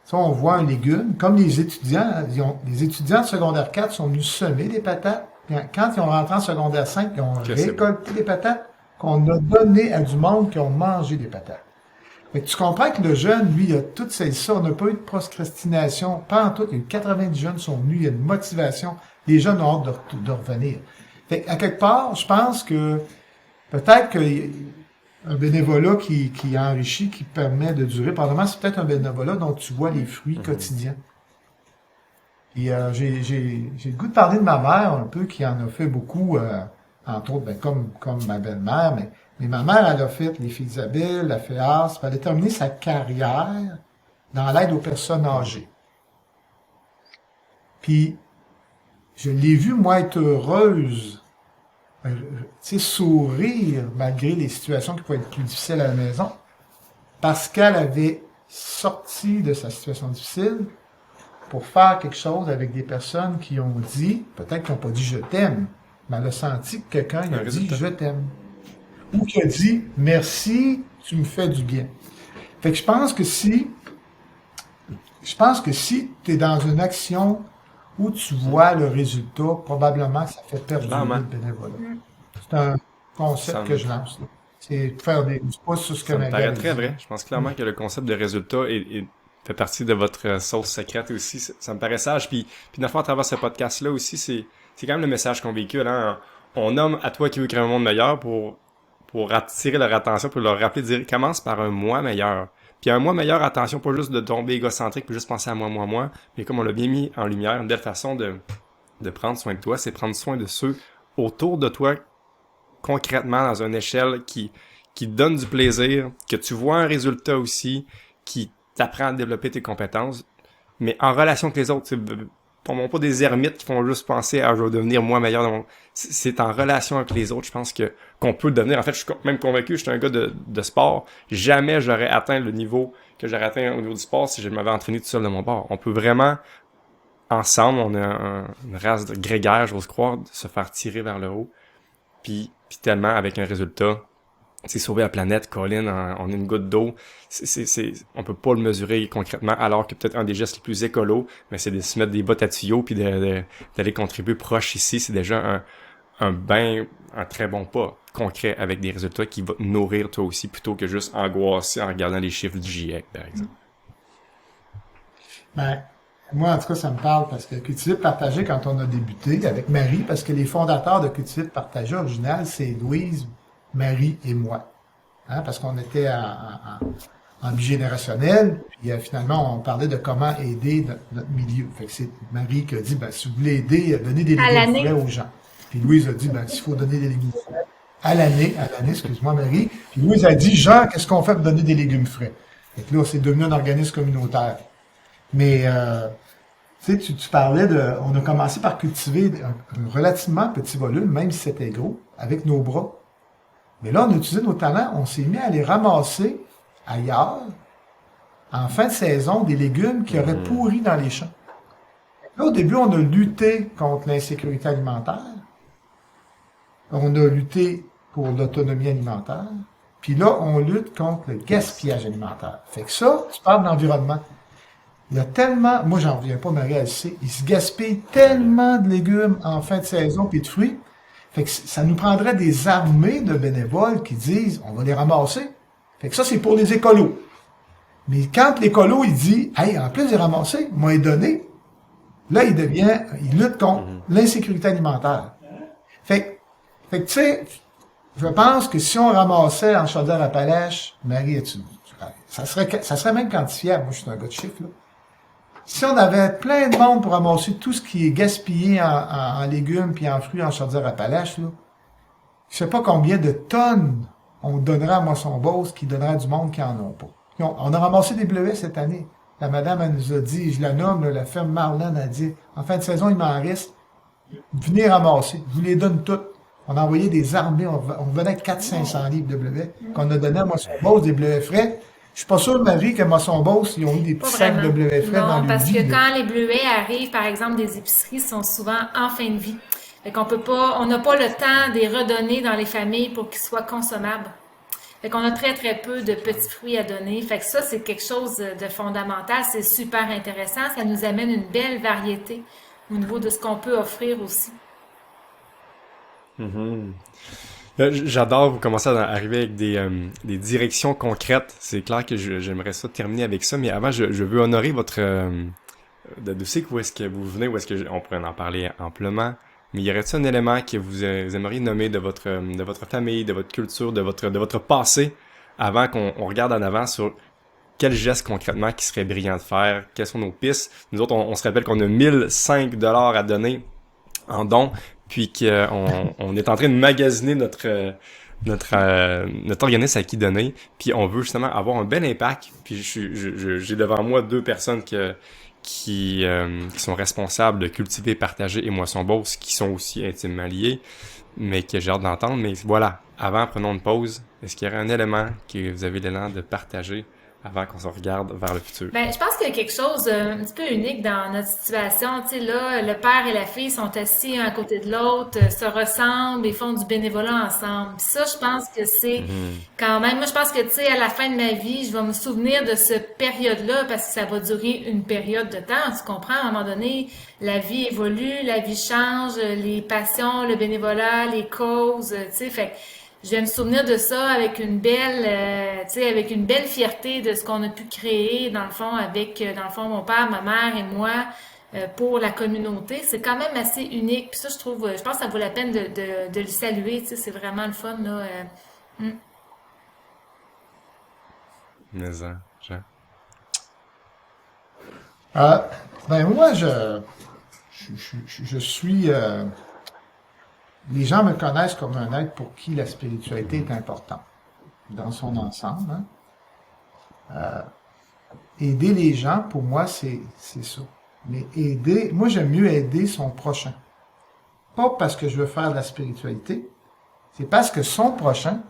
Ça, on voit un légume, comme les étudiants, les étudiants de secondaire 4 sont venus semer des patates. Quand ils ont rentré en secondaire 5, ils ont récolté des patates qu'on a données à du monde qui ont mangé des patates. Mais tu comprends que le jeune, lui, il a tout ça. On n'a pas eu de procrastination. Pas en tout. Il y a eu 90 jeunes qui sont venus. Il y a une motivation. Les jeunes ont hâte de revenir. Fait à quelque part, je pense que peut-être qu'un bénévolat qui enrichit, qui permet de durer, probablement, c'est peut-être un bénévolat dont tu vois les fruits quotidiens. Et j'ai le goût de parler de ma mère un peu, qui en a fait beaucoup, entre autres, comme ma belle-mère, mais ma mère, elle a fait les Filles d'Isabelle, elle a fait ASP, elle a terminé sa carrière dans l'aide aux personnes âgées. Puis, je l'ai vue, moi, être heureuse, tu sais, sourire malgré les situations qui pouvaient être plus difficiles à la maison, parce qu'elle avait sorti de sa situation difficile pour faire quelque chose avec des personnes qui ont dit, peut-être qu'ils n'ont pas dit je t'aime, mais elle a senti que quelqu'un a dit je t'aime. Ou qui a dit merci, tu me fais du bien. Fait que je pense que si tu es dans une action où tu vois le résultat, probablement que ça fait perdre le bénévolat. C'est un concept que je lance. Là. C'est faire des pouces sur ce que ça me paraît très vrai. Je pense clairement que le concept de résultat fait partie de votre sauce secrète aussi. Ça me paraît sage. Puis dans le fond, à travers ce podcast-là aussi, c'est quand même le message qu'on véhicule. Hein? On nomme à toi qui veux créer un monde meilleur pour attirer leur attention, pour leur rappeler de dire commence par un moi meilleur. Puis un moi meilleur, attention, pas juste de tomber égocentrique, puis juste penser à moi, mais comme on l'a bien mis en lumière, une belle façon de prendre soin de toi, c'est prendre soin de ceux autour de toi, concrètement, dans une échelle qui te donne du plaisir, que tu vois un résultat aussi, qui t'apprend à développer tes compétences. mais en relation avec les autres. Tombons pas des ermites qui font juste penser à je vais devenir moi meilleur dans mon... C'est en relation avec les autres, je pense que qu'on peut le devenir. En fait, je suis même convaincu, je suis un gars de sport. Jamais j'aurais atteint le niveau que j'aurais atteint au niveau du sport si je m'avais entraîné tout seul de mon bord. On peut vraiment, ensemble, on a une race de grégaires, j'ose croire, de se faire tirer vers le haut. Puis tellement avec un résultat. C'est sauver la planète, Colin, en une goutte d'eau. On peut pas le mesurer concrètement, alors que peut-être un des gestes les plus écolos, mais c'est de se mettre des bottes à tuyaux puis d'aller contribuer proche ici. C'est déjà un très bon pas concret avec des résultats qui vont te nourrir toi aussi plutôt que juste angoisser en regardant les chiffres du GIEC, par exemple. Ben, moi, en tout cas, ça me parle parce que Cultiver Partager, quand on a débuté avec Marie, parce que les fondateurs de Cultiver Partager original, c'est Louise, Marie et moi. Hein, parce qu'on était en bigénérationnel, puis finalement, on parlait de comment aider notre milieu. Fait que c'est Marie qui a dit, si vous voulez aider, donnez des légumes frais aux gens. Puis Louise a dit, s'il faut donner des légumes frais à l'année, excuse-moi Marie. Puis Louise a dit, Jean, qu'est-ce qu'on fait pour donner des légumes frais? Fait que là, c'est devenu un organisme communautaire. Mais, tu parlais on a commencé par cultiver un relativement petit volume, même si c'était gros, avec nos bras. Mais là, on a utilisé nos talents, on s'est mis à aller ramasser ailleurs, en fin de saison, des légumes qui auraient pourri dans les champs. Là, au début, on a lutté contre l'insécurité alimentaire. On a lutté pour l'autonomie alimentaire. Puis là, on lutte contre le gaspillage alimentaire. Fait que ça, tu parles de l'environnement. Il y a tellement, moi j'en reviens pas, Marie, elle sait, il se gaspille tellement de légumes en fin de saison puis de fruits. Fait que ça nous prendrait des armées de bénévoles qui disent, on va les ramasser. Fait que ça, c'est pour les écolos. Mais quand l'écolo, il dit, hey, en plus de les ramasser, moi, les donner, là, il lutte contre l'insécurité alimentaire. Fait que, tu sais, je pense que si on ramassait en Chaudière-Appalaches, Marie, ça serait même quantifiable. Moi, je suis un gars de chiffres, là. Si on avait plein de monde pour ramasser tout ce qui est gaspillé en légumes puis en fruits en Chaudière-Appalaches, là, je sais pas combien de tonnes on donnerait à Moisson-Beauce qui donnerait du monde qui en ont pas. On a ramassé des bleuets cette année. La madame, elle nous a dit, je la nomme, la ferme Marlène a dit, en fin de saison, il m'en reste. Venez ramasser. Je vous les donne toutes. On a envoyé des armées. On venait avec 400-500 livres de bleuets qu'on a donné à Moisson-Beauce, des bleuets frais. Je suis pas sûr, Marie, que Moisson-Beauce, ils ont eu des petits sacs de bleuets frais dans le lit. Non, parce que quand les bleuets arrivent, par exemple, des épiceries, sont souvent en fin de vie. Fait qu'on peut pas, on n'a pas le temps de les redonner dans les familles pour qu'ils soient consommables. Fait qu'on a très, très peu de petits fruits à donner. Fait que ça, c'est quelque chose de fondamental. C'est super intéressant. Ça nous amène une belle variété au niveau de ce qu'on peut offrir aussi. J'adore vous commencer à arriver avec des directions concrètes. C'est clair que j'aimerais ça terminer avec ça, mais avant, je veux honorer votre... de sais où est-ce que vous venez, où est-ce que on pourrait en parler amplement, mais y aurait-il un élément que vous aimeriez nommer de votre famille, de votre culture, de votre passé, avant qu'on regarde en avant sur quel geste concrètement qui serait brillant de faire, quelles sont nos pistes. Nous autres, on se rappelle qu'on a 1005 $ à donner en dons, puis qu'on est en train de magasiner notre organisme à qui donner, puis on veut justement avoir un bel impact. Puis j'ai devant moi deux personnes qui sont responsables de Cultiver, Partager et Moisson-Beauce, qui sont aussi intimement liés, mais que j'ai hâte d'entendre. Mais voilà, avant, prenons une pause. Est-ce qu'il y aurait un élément que vous avez l'élan de partager avant qu'on se regarde vers le futur? Ben, je pense qu'il y a quelque chose un petit peu unique dans notre situation. Tu sais, là, le père et la fille sont assis un à côté de l'autre, se ressemblent et font du bénévolat ensemble. Puis ça, je pense que c'est quand même... Moi, je pense que, tu sais, à la fin de ma vie, je vais me souvenir de cette période-là parce que ça va durer une période de temps. Tu comprends? À un moment donné, la vie évolue, la vie change, les passions, le bénévolat, les causes, tu sais, fait je vais me souvenir de ça avec une belle, tu sais, avec une belle fierté de ce qu'on a pu créer, dans le fond, avec, dans le fond, mon père, ma mère et moi, pour la communauté. C'est quand même assez unique. Puis ça, je trouve, je pense que ça vaut la peine de le saluer, tu sais, c'est vraiment le fun, là. Mais ça, Jean. Ben moi, je suis... les gens me connaissent comme un être pour qui la spiritualité est importante dans son ensemble. Hein. aider les gens, pour moi, c'est ça. Mais moi, j'aime mieux aider son prochain. Pas parce que je veux faire de la spiritualité, c'est parce que son prochain,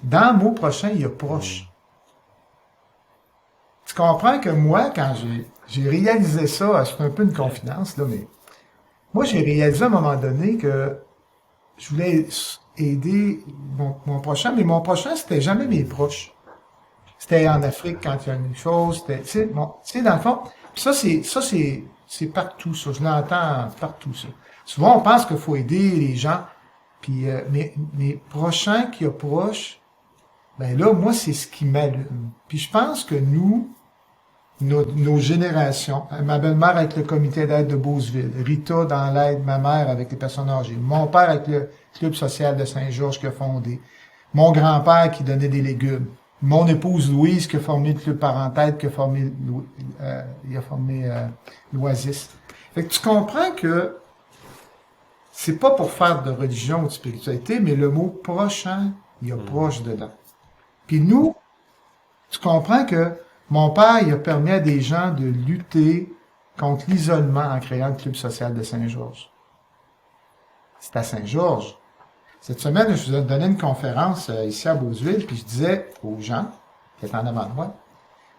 dans le mot prochain, il y a proche. Tu comprends que moi, quand j'ai réalisé ça, c'est un peu une confidence, là, mais moi, j'ai réalisé à un moment donné que je voulais aider mon prochain, mais mon prochain, c'était jamais mes proches. C'était en Afrique quand il y a une chose, c'était, tu sais, dans le fond, ça, c'est partout, ça. Je l'entends partout, ça. Souvent, on pense qu'il faut aider les gens, puis mes prochains qui approchent, ben là, moi, c'est ce qui m'allume. Puis je pense que nos générations, ma belle-mère avec le comité d'aide de Beauceville, Rita dans l'aide, ma mère avec les personnes âgées, mon père avec le club social de Saint-Georges qui a fondé, mon grand-père qui donnait des légumes, mon épouse Louise qui a formé le club Parentède, qui a formé, l'Oasis. Fait que tu comprends que c'est pas pour faire de religion ou de spiritualité, mais le mot prochain, il y a proche dedans. Puis nous, tu comprends que mon père, il a permis à des gens de lutter contre l'isolement en créant le club social de Saint-Georges. C'est à Saint-Georges. Cette semaine, je vous ai donné une conférence ici à Beauceville, puis je disais aux gens qui étaient en avant de moi,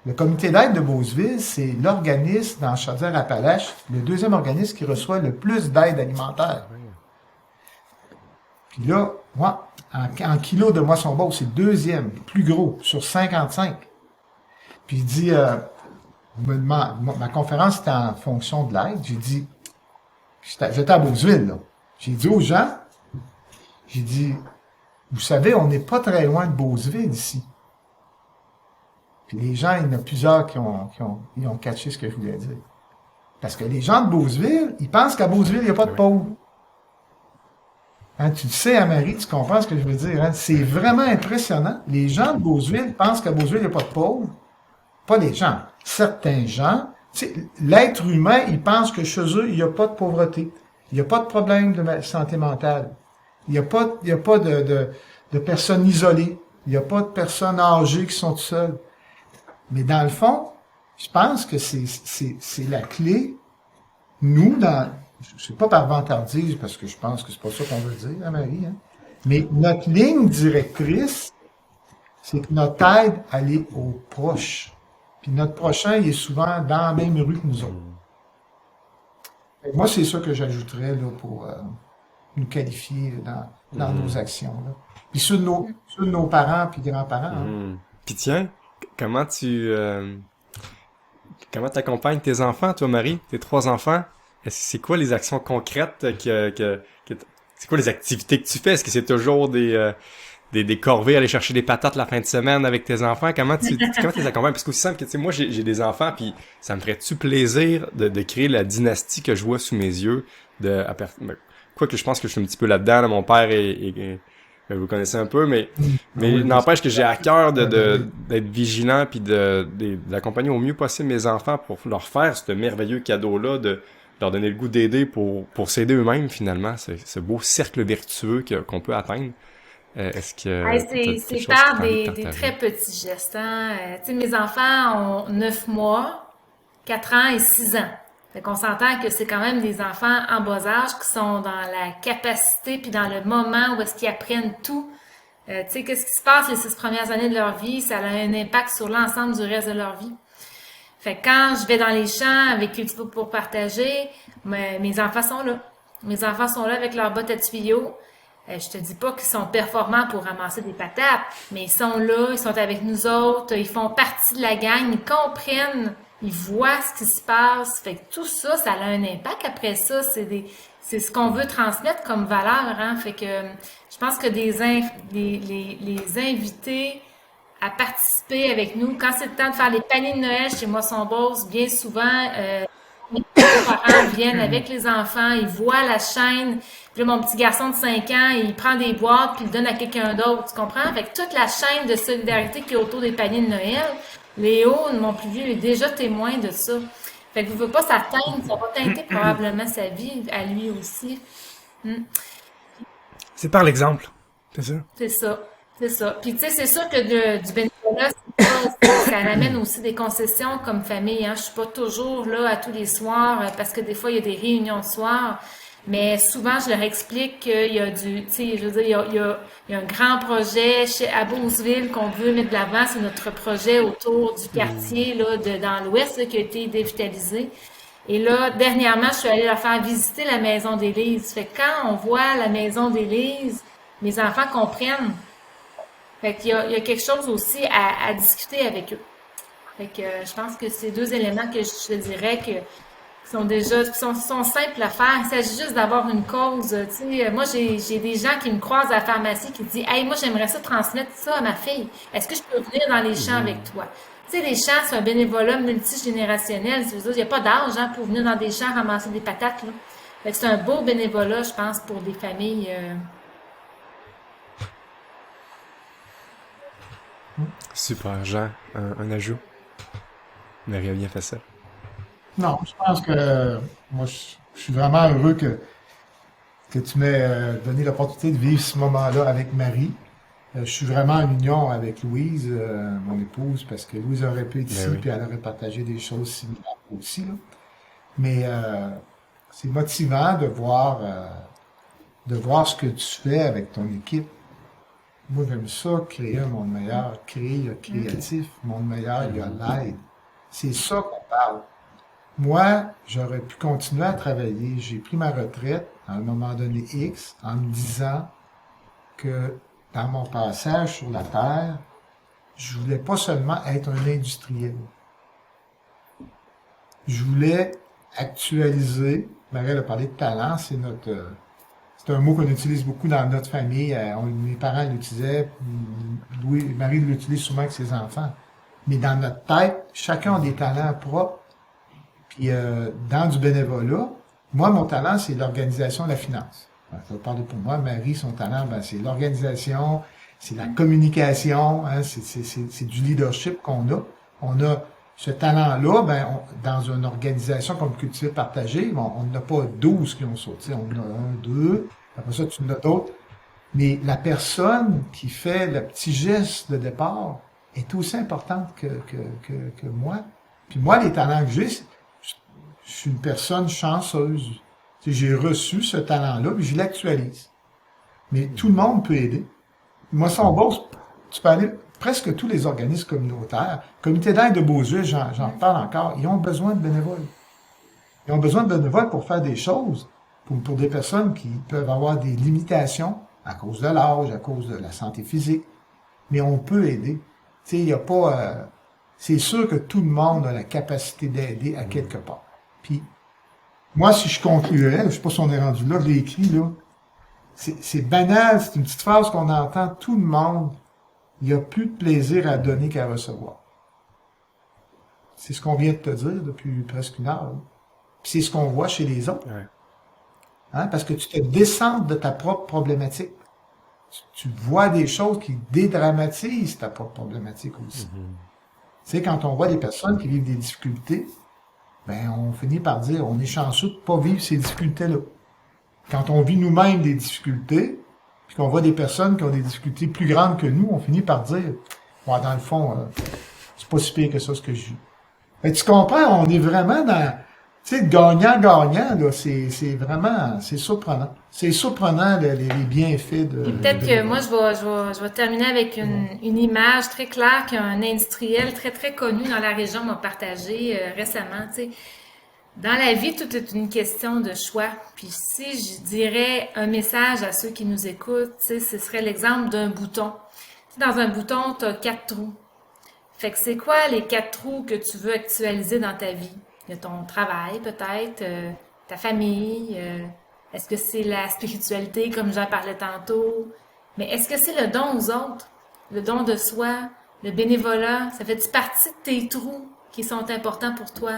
le comité d'aide de Beauceville, c'est l'organisme dans Chaudière-Appalaches, le deuxième organisme qui reçoit le plus d'aide alimentaire. Puis là, moi, en kilos de moisson basse, c'est le deuxième, plus gros, sur 55. Puis il dit, ma conférence était en fonction de l'aide. J'ai dit, j'étais à Beauceville, là. J'ai dit aux gens, j'ai dit, vous savez, on n'est pas très loin de Beauceville ici. Puis les gens, il y en a plusieurs qui ont catché ce que je voulais dire. Parce que les gens de Beauceville, ils pensent qu'à Beauceville, il n'y a pas de pauvres. Hein, tu le sais, Anne-Marie, tu comprends ce que je veux dire. Hein? C'est vraiment impressionnant. Les gens de Beauceville pensent qu'à Beauceville, il n'y a pas de pauvres. Pas les gens. Certains gens, l'être humain, il pense que chez eux, il n'y a pas de pauvreté. Il n'y a pas de problème de santé mentale. Il n'y a pas de personnes isolées. Il n'y a pas de personnes âgées qui sont toutes seules. Mais dans le fond, je pense que c'est la clé. Nous, c'est pas par vantardise, parce que je pense que c'est pas ça qu'on veut dire, hein, Marie, hein? Mais notre ligne directrice, c'est que notre aide, elle est aux proches. Puis notre prochain, il est souvent dans la même rue que nous autres. Et moi, c'est ça que j'ajouterais là, pour nous qualifier dans nos actions. Là. Puis ceux de nos parents puis grands-parents. Hein. Puis tiens, comment t'accompagnes tes enfants, toi, Marie, tes 3 enfants? C'est quoi les actions concrètes c'est quoi les activités que tu fais? Est-ce que c'est toujours des corvées, aller chercher des patates la fin de semaine avec tes enfants? Comment tu les accompagnes? Parce qu'aussi simple que, tu sais, moi, j'ai des enfants, puis ça me ferait-tu plaisir de créer la dynastie que je vois sous mes yeux quoique je pense que je suis un petit peu là-dedans, là, mon père vous connaissez un peu, mais n'empêche que j'ai à cœur d'être vigilant puis d'accompagner au mieux possible mes enfants pour leur faire ce merveilleux cadeau-là, de leur donner le goût d'aider pour s'aider eux-mêmes, finalement, ce beau cercle vertueux qu'on peut atteindre. Est-ce que c'est par des très petits gestes. Hein? Tu sais, mes enfants ont 9 mois, 4 ans et 6 ans. Fait qu'on s'entend que c'est quand même des enfants en bas âge qui sont dans la capacité puis dans le moment où est-ce qu'ils apprennent tout. Tu sais, qu'est-ce qui se passe les 6 premières années de leur vie, ça a un impact sur l'ensemble du reste de leur vie. Fait que quand je vais dans les champs avec Cultivo pour partager, mes enfants sont là. Mes enfants sont là avec leurs bottes à tuyaux. Je te dis pas qu'ils sont performants pour ramasser des patates, mais ils sont là, ils sont avec nous autres, ils font partie de la gang, ils comprennent, ils voient ce qui se passe. Fait que tout ça, ça a un impact après ça. C'est ce qu'on veut transmettre comme valeur, hein. Fait que je pense que les invités à participer avec nous, quand c'est le temps de faire les paniers de Noël chez Moisson Beauce, bien souvent, les parents viennent avec les enfants, ils voient la chaîne. Puis là, mon petit garçon de 5 ans, il prend des boîtes puis il donne à quelqu'un d'autre, tu comprends? Fait que toute la chaîne de solidarité qui est autour des paniers de Noël, Léo, mon plus vieux, est déjà témoin de ça. Fait que vous ne pouvez pas s'atteindre, ça va teinter probablement sa vie à lui aussi. C'est par l'exemple, c'est ça? C'est ça. C'est ça. Puis tu sais, c'est sûr que du bénévolat, ça amène aussi des concessions comme famille. Hein. Je suis pas toujours là à tous les soirs parce que des fois il y a des réunions de soir. Mais souvent, je leur explique qu'il y a tu sais, je veux dire, il y a un grand projet à Beauceville qu'on veut mettre de l'avant. C'est notre projet autour du quartier, là, dans l'Ouest, là, qui a été dévitalisé. Et là, dernièrement, je suis allée leur faire visiter la maison d'Élise. Fait que quand on voit la maison d'Élise, mes enfants comprennent. Fait qu'il y a quelque chose aussi à discuter avec eux. Fait que je pense que c'est deux éléments que je te dirais qui sont déjà sont simples à faire. Il s'agit juste d'avoir une cause. Tu sais, moi, j'ai des gens qui me croisent à la pharmacie qui disent Hey, moi, j'aimerais ça transmettre ça à ma fille. Est-ce que je peux venir dans les champs avec toi? Tu sais, les champs, c'est un bénévolat multigénérationnel. Il n'y a pas d'âge hein, pour venir dans des champs ramasser des patates. Là. Fait que c'est un beau bénévolat, je pense, pour des familles. Super, Jean, un ajout. Marie a bien fait ça. Non, je pense que moi, je suis vraiment heureux que tu m'aies donné l'opportunité de vivre ce moment-là avec Marie. Je suis vraiment en union avec Louise, mon épouse, parce que Louise aurait pu être Ben ici, oui. puis elle aurait partagé des choses similaires aussi, là. Mais c'est motivant de voir ce que tu fais avec ton équipe. Moi, j'aime ça, créer un monde meilleur, créer le créatif, monde meilleur, il y a l'aide. C'est ça qu'on parle. Moi, j'aurais pu continuer à travailler. J'ai pris ma retraite à un moment donné X en me disant que dans mon passage sur la Terre, je voulais pas seulement être un industriel. Je voulais actualiser. Marie a parlé de talent, c'est un mot qu'on utilise beaucoup dans notre famille. Mes parents l'utilisaient, Marie l'utilise souvent avec ses enfants. Mais dans notre tête, chacun a des talents propres. Puis dans du bénévolat, moi, mon talent, c'est l'organisation de la finance. Je vais parler pour moi. Marie, son talent, c'est l'organisation, c'est la communication, hein, c'est du leadership qu'on a. On a ce talent-là, dans une organisation comme Cultiver Partager, on n'a pas 12 qui ont sauté. On en a un, deux, après ça, tu en as d'autres. Mais la personne qui fait le petit geste de départ est aussi importante que moi. Puis moi, les talents que j'ai, je suis une personne chanceuse. Tu sais, j'ai reçu ce talent-là, puis je l'actualise. Mais tout le monde peut aider. Moi, son boss, tu peux aller presque tous les organismes communautaires. Comité d'aide de Beaujeu, j'en parle encore, ils ont besoin de bénévoles. Ils ont besoin de bénévoles pour faire des choses, pour des personnes qui peuvent avoir des limitations à cause de l'âge, à cause de la santé physique. Mais on peut aider. Tu sais, il n'y a pas... c'est sûr que tout le monde a la capacité d'aider à quelque part. Puis, moi, si je conclurais, je sais pas si on est rendu là, je l'ai écrit, là, c'est banal, c'est une petite phrase qu'on entend, tout le monde, il n'y a plus de plaisir à donner qu'à recevoir. C'est ce qu'on vient de te dire depuis presque une heure. Là. Puis c'est ce qu'on voit chez les autres. Ouais. Hein, parce que tu te descends de ta propre problématique. Tu vois des choses qui dédramatisent ta propre problématique aussi. Tu sais, quand on voit des personnes qui vivent des difficultés, on finit par dire, on est chanceux de ne pas vivre ces difficultés-là. Quand on vit nous-mêmes des difficultés, puis qu'on voit des personnes qui ont des difficultés plus grandes que nous, on finit par dire, ouais, dans le fond, c'est pas si pire que ça ce que je vis. Mais tu comprends, on est vraiment dans, tu sais, gagnant-gagnant, là, c'est vraiment, c'est surprenant. C'est surprenant les bienfaits Et peut-être que moi, je vais terminer avec une image très claire qu'un industriel très, très connu dans la région m'a partagé récemment. Tu sais, dans la vie, tout est une question de choix. Puis si je dirais un message à ceux qui nous écoutent, tu sais, ce serait l'exemple d'un bouton. Tu sais, dans un bouton, tu as 4 trous. Fait que c'est quoi les 4 trous que tu veux actualiser dans ta vie? Il y a ton travail peut-être, ta famille, est-ce que c'est la spiritualité comme j'en parlais tantôt? Mais est-ce que c'est le don aux autres? Le don de soi, le bénévolat, ça fait partie de tes trous qui sont importants pour toi?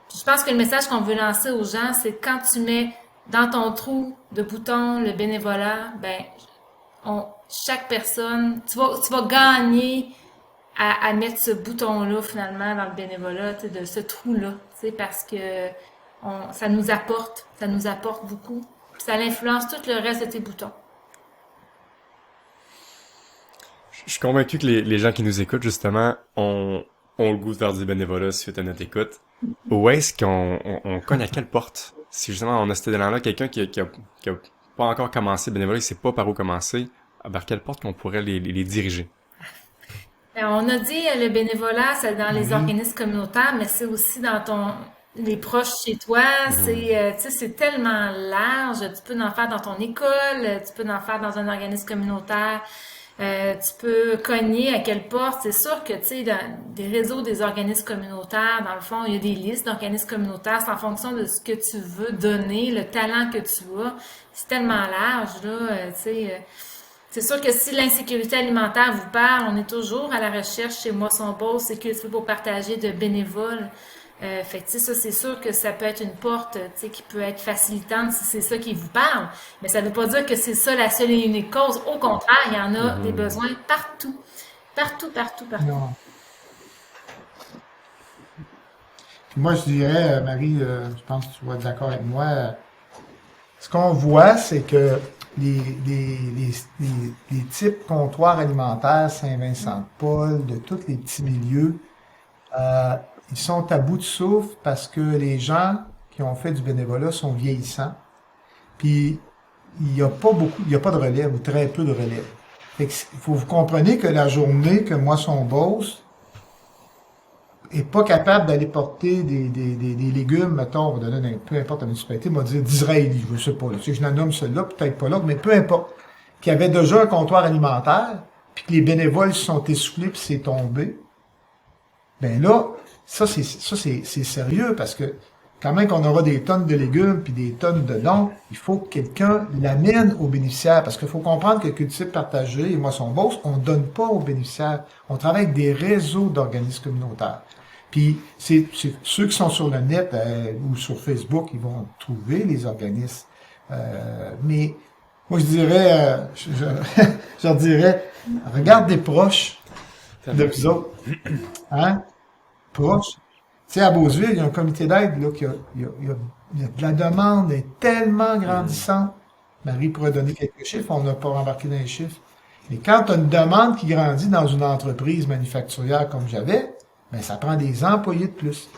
Puis je pense que le message qu'on veut lancer aux gens, c'est quand tu mets dans ton trou de bouton le bénévolat, chaque personne, tu vas gagner à mettre ce bouton-là finalement dans le bénévolat, tu sais, de ce trou-là, tu sais, parce que ça nous apporte beaucoup. Puis ça influence tout le reste de tes boutons. Je suis convaincu que les gens qui nous écoutent, justement, ont le goût de faire du bénévolat suite à notre écoute. Où est-ce qu'on cogne à quelle porte? Si justement on a cet élan-là, quelqu'un qui a pas encore commencé le bénévolat, il sait pas par où commencer, vers quelle porte qu'on pourrait les diriger? On a dit le bénévolat, c'est dans les organismes communautaires, mais c'est aussi dans les proches chez toi. C'est, tu sais, c'est tellement large. Tu peux en faire dans ton école, tu peux en faire dans un organisme communautaire. Tu peux cogner à quelle porte. C'est sûr que, tu sais, dans des réseaux des organismes communautaires, dans le fond, il y a des listes d'organismes communautaires. C'est en fonction de ce que tu veux donner, le talent que tu as. C'est tellement large, là, tu sais. C'est sûr que si l'insécurité alimentaire vous parle, on est toujours à la recherche chez Moisson Beauce, Sécurité pour partager de bénévoles. Fait que, tu sais, ça, c'est sûr que ça peut être une porte, tu sais, qui peut être facilitante si c'est ça qui vous parle. Mais ça ne veut pas dire que c'est ça la seule et unique cause. Au contraire, il y en a des besoins partout. Partout, partout, partout. Non. Puis moi, je dirais, Marie, je pense que tu vas être d'accord avec moi. Ce qu'on voit, c'est que les types comptoirs alimentaires, Saint-Vincent-de-Paul, de tous les petits milieux, ils sont à bout de souffle parce que les gens qui ont fait du bénévolat sont vieillissants. Puis, il n'y a pas de relève ou très peu de relève. Fait que vous comprenez que la journée que Moisson Beauce est pas capable d'aller porter des légumes, mettons, on va donner peu importe la municipalité, on va dire d'Israéli, je sais pas, là, si je n'en nomme celui-là, peut-être pas l'autre, mais peu importe, qui avait déjà un comptoir alimentaire, puis que les bénévoles se sont essoufflés puis c'est tombé, ben là, ça c'est sérieux parce que quand même qu'on aura des tonnes de légumes puis des tonnes de dons, il faut que quelqu'un l'amène aux bénéficiaires parce qu'il faut comprendre que Cultive Partagé et Moisson Beauce, on donne pas aux bénéficiaires, on travaille avec des réseaux d'organismes communautaires. Puis c'est ceux qui sont sur le net ou sur Facebook, ils vont trouver les organismes. Mais moi je dirais, je leur dirais, regarde des proches de vous autres, hein, proches. Tu sais, à Beauceville, il y a un comité d'aide là il y a de la demande est tellement grandissante. Marie pourrait donner quelques chiffres, on n'a pas embarqué dans les chiffres. Mais quand tu as une demande qui grandit dans une entreprise manufacturière comme j'avais, ben ça prend des employés de plus.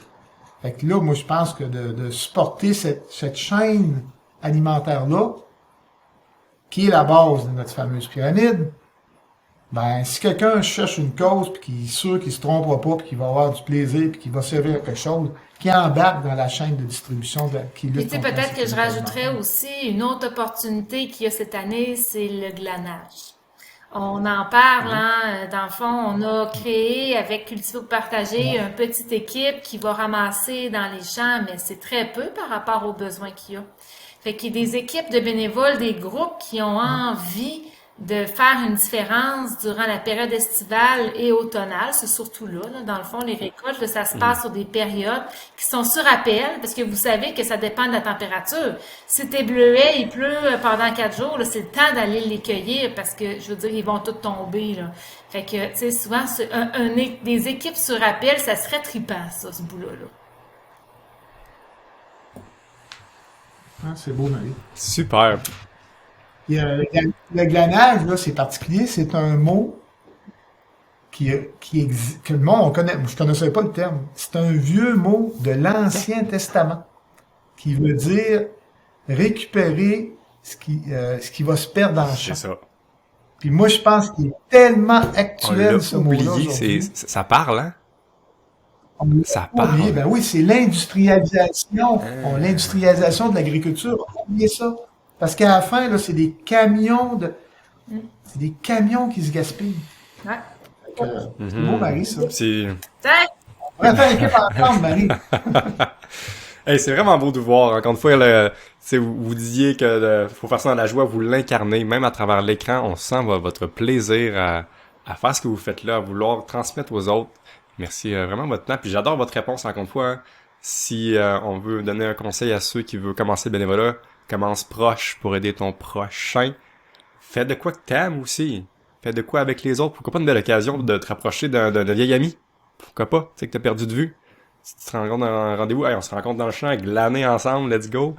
Fait que là, moi, je pense que de supporter cette chaîne alimentaire-là, qui est la base de notre fameuse pyramide, ben, si quelqu'un cherche une cause, puis qui est sûr qu'il se trompera pas, puis qu'il va avoir du plaisir, puis qu'il va servir à quelque chose, qui embarque dans la chaîne de distribution qui lutte. Puis tu sais, peut-être que je rajouterais aussi une autre opportunité qu'il y a cette année, c'est le glanage. On en parle, hein, dans le fond, on a créé avec Cultiver pour partager une petite équipe qui va ramasser dans les champs, mais c'est très peu par rapport aux besoins qu'il y a. Fait qu'il y a des équipes de bénévoles, des groupes qui ont envie de faire une différence durant la période estivale et automnale. C'est surtout là, dans le fond, les récoltes, là, ça se passe sur des périodes qui sont sur appel, parce que vous savez que ça dépend de la température. Si tes bleuets, il pleut pendant 4 jours, là, c'est le temps d'aller les cueillir, parce que, je veux dire, ils vont tous tomber, là. Fait que, tu sais, souvent, des équipes sur appel, ça serait trippant, ça, ce bout-là, là. Ah, c'est beau, Marie. Super. Le glanage, là, c'est particulier, c'est un mot que le monde, on connaît, je connaissais pas le terme. C'est un vieux mot de l'Ancien Testament qui veut dire récupérer ce qui va se perdre dans le champ. C'est ça. Puis moi, je pense qu'il est tellement On l'a actuel, ce mot-là. oublié, ça parle, hein? Ça parle. Oui, ben oui, c'est l'industrialisation. L'industrialisation de l'agriculture. On a oublié ça. Parce qu'à la fin, là, c'est des camions qui se gaspillent. Ouais. C'est beau, Marie, ça. C'est... On va faire l'équipe ensemble, Marie. Hey, c'est vraiment beau de voir. Encore une fois, vous disiez que faut faire ça dans la joie, vous l'incarnez, même à travers l'écran, on sent votre plaisir à faire ce que vous faites là, à vouloir transmettre aux autres. Merci vraiment de votre temps. Puis j'adore votre réponse, encore une fois. Hein. Si on veut donner un conseil à ceux qui veulent commencer le bénévolat, commence proche pour aider ton prochain. Fais de quoi que t'aimes aussi. Fais de quoi avec les autres. Pourquoi pas une belle occasion de te rapprocher d'un vieil ami? Pourquoi pas? Tu sais que t'as perdu de vue. tu te rencontres dans un rendez-vous, hey, on se rencontre dans le champ avec l'année ensemble, let's go.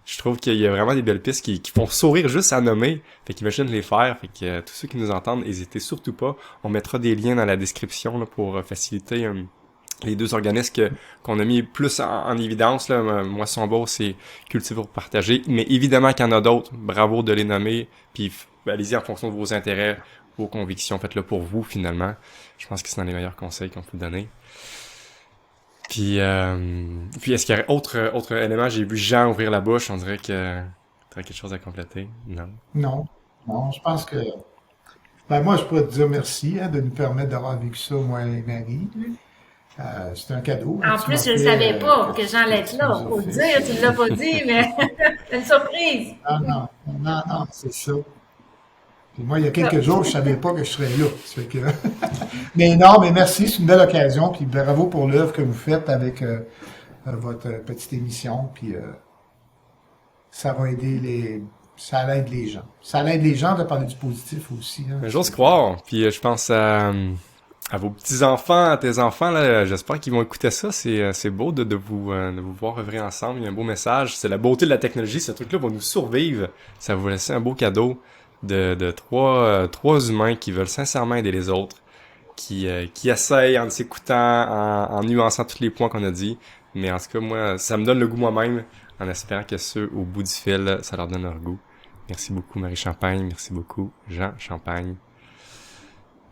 Je trouve qu'il y a vraiment des belles pistes qui font sourire juste à nommer. Fait qu'imagine les faire. Fait que tous ceux qui nous entendent, n'hésitez surtout pas. On mettra des liens dans la description là, pour faciliter les deux organismes qu'on a mis plus en évidence. Là. Moisson Beauce et Cultive pour partager. Mais évidemment qu'il y en a d'autres. Bravo de les nommer. Puis allez-y en fonction de vos intérêts, vos convictions. Faites-le pour vous finalement. Je pense que c'est dans les meilleurs conseils qu'on peut donner. Puis est-ce qu'il y aurait autre élément? J'ai vu Jean ouvrir la bouche, on dirait que tu aurais quelque chose à compléter. Non. Non, je pense que... Ben moi, je pourrais te dire merci de nous permettre d'avoir vécu ça, moi et Marie. C'est un cadeau. En plus, je ne savais pas que Jean allait être là. Faut le dire, tu ne l'as pas dit, mais c'est une surprise. Non, c'est ça. Puis moi, il y a quelques jours, je ne savais pas que je serais là. Ça fait que... mais merci, c'est une belle occasion. Puis bravo pour l'œuvre que vous faites avec votre petite émission. Puis ça va aider ça aide les gens. Ça aide les gens de parler du positif aussi. Hein. J'ose croire. Puis je pense à vos petits-enfants, à tes enfants. Là, j'espère qu'ils vont écouter ça. C'est beau de vous voir œuvrer ensemble. Il y a un beau message. C'est la beauté de la technologie. Ce truc-là va nous survivre. Ça va vous laisser un beau cadeau. De trois humains qui veulent sincèrement aider les autres, qui essayent en s'écoutant, en nuançant tous les points qu'on a dit. Mais en tout cas, moi, ça me donne le goût moi-même, en espérant que ceux au bout du fil, ça leur donne leur goût. Merci beaucoup Marie Champagne, merci beaucoup Jean Champagne.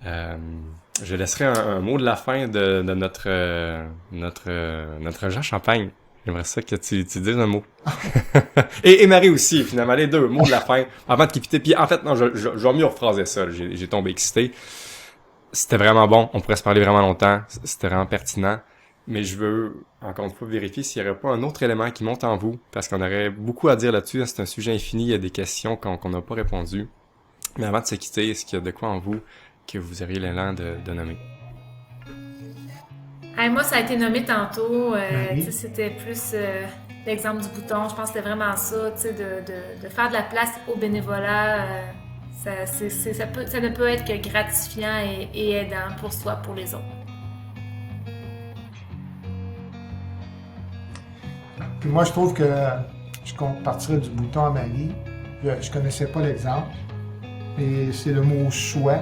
Je laisserai un mot de la fin de notre Jean Champagne. J'aimerais ça que tu dises un mot. et Marie aussi, finalement, les deux mots de la fin, avant de quitter. Puis en fait, non, je vais mieux rephraser ça. J'ai tombé excité. C'était vraiment bon. On pourrait se parler vraiment longtemps. C'était vraiment pertinent. Mais je veux, encore une fois, vérifier s'il n'y aurait pas un autre élément qui monte en vous. Parce qu'on aurait beaucoup à dire là-dessus. C'est un sujet infini. Il y a des questions qu'on n'a pas répondu. Mais avant de se quitter, est-ce qu'il y a de quoi en vous que vous auriez l'élan de nommer? Moi, ça a été nommé tantôt. C'était plus l'exemple du bouton. Je pense que c'était vraiment ça, de faire de la place au bénévolat. Ça ne peut être que gratifiant et aidant pour soi, pour les autres. Puis moi, je trouve que je partirais du bouton à Marie. Je connaissais pas l'exemple, mais c'est le mot choix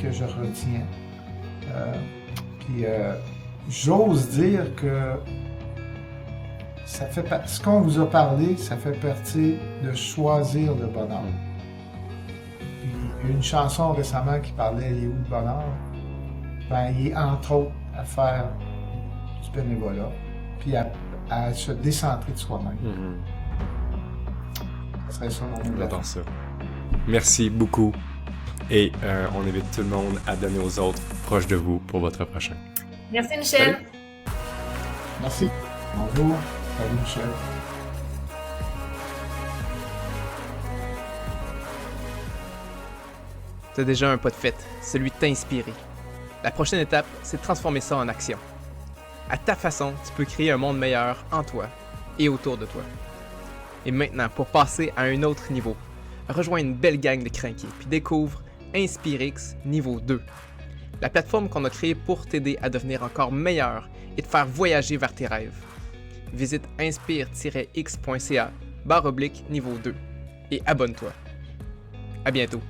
que je retiens. J'ose dire que ce qu'on vous a parlé, ça fait partie de choisir le bonheur. Puis, il y a une chanson récemment qui parlait « Il est où le bonheur? » Ben, il est entre autres à faire du bénévolat, puis à se décentrer de soi-même. Ça serait ça mon mot. J'adore ça. Merci beaucoup. Et on invite tout le monde à donner aux autres proches de vous pour votre prochain. Merci Michel. Salut. Merci. Bonjour. Salut Michel. Tu as déjà un pas de fait, celui de t'inspirer. La prochaine étape, c'est de transformer ça en action. À ta façon, tu peux créer un monde meilleur en toi et autour de toi. Et maintenant, pour passer à un autre niveau, rejoins une belle gang de crinqués puis découvre InspireX niveau 2. La plateforme qu'on a créée pour t'aider à devenir encore meilleur et te faire voyager vers tes rêves. Visite inspire-x.ca/niveau 2 et abonne-toi. À bientôt.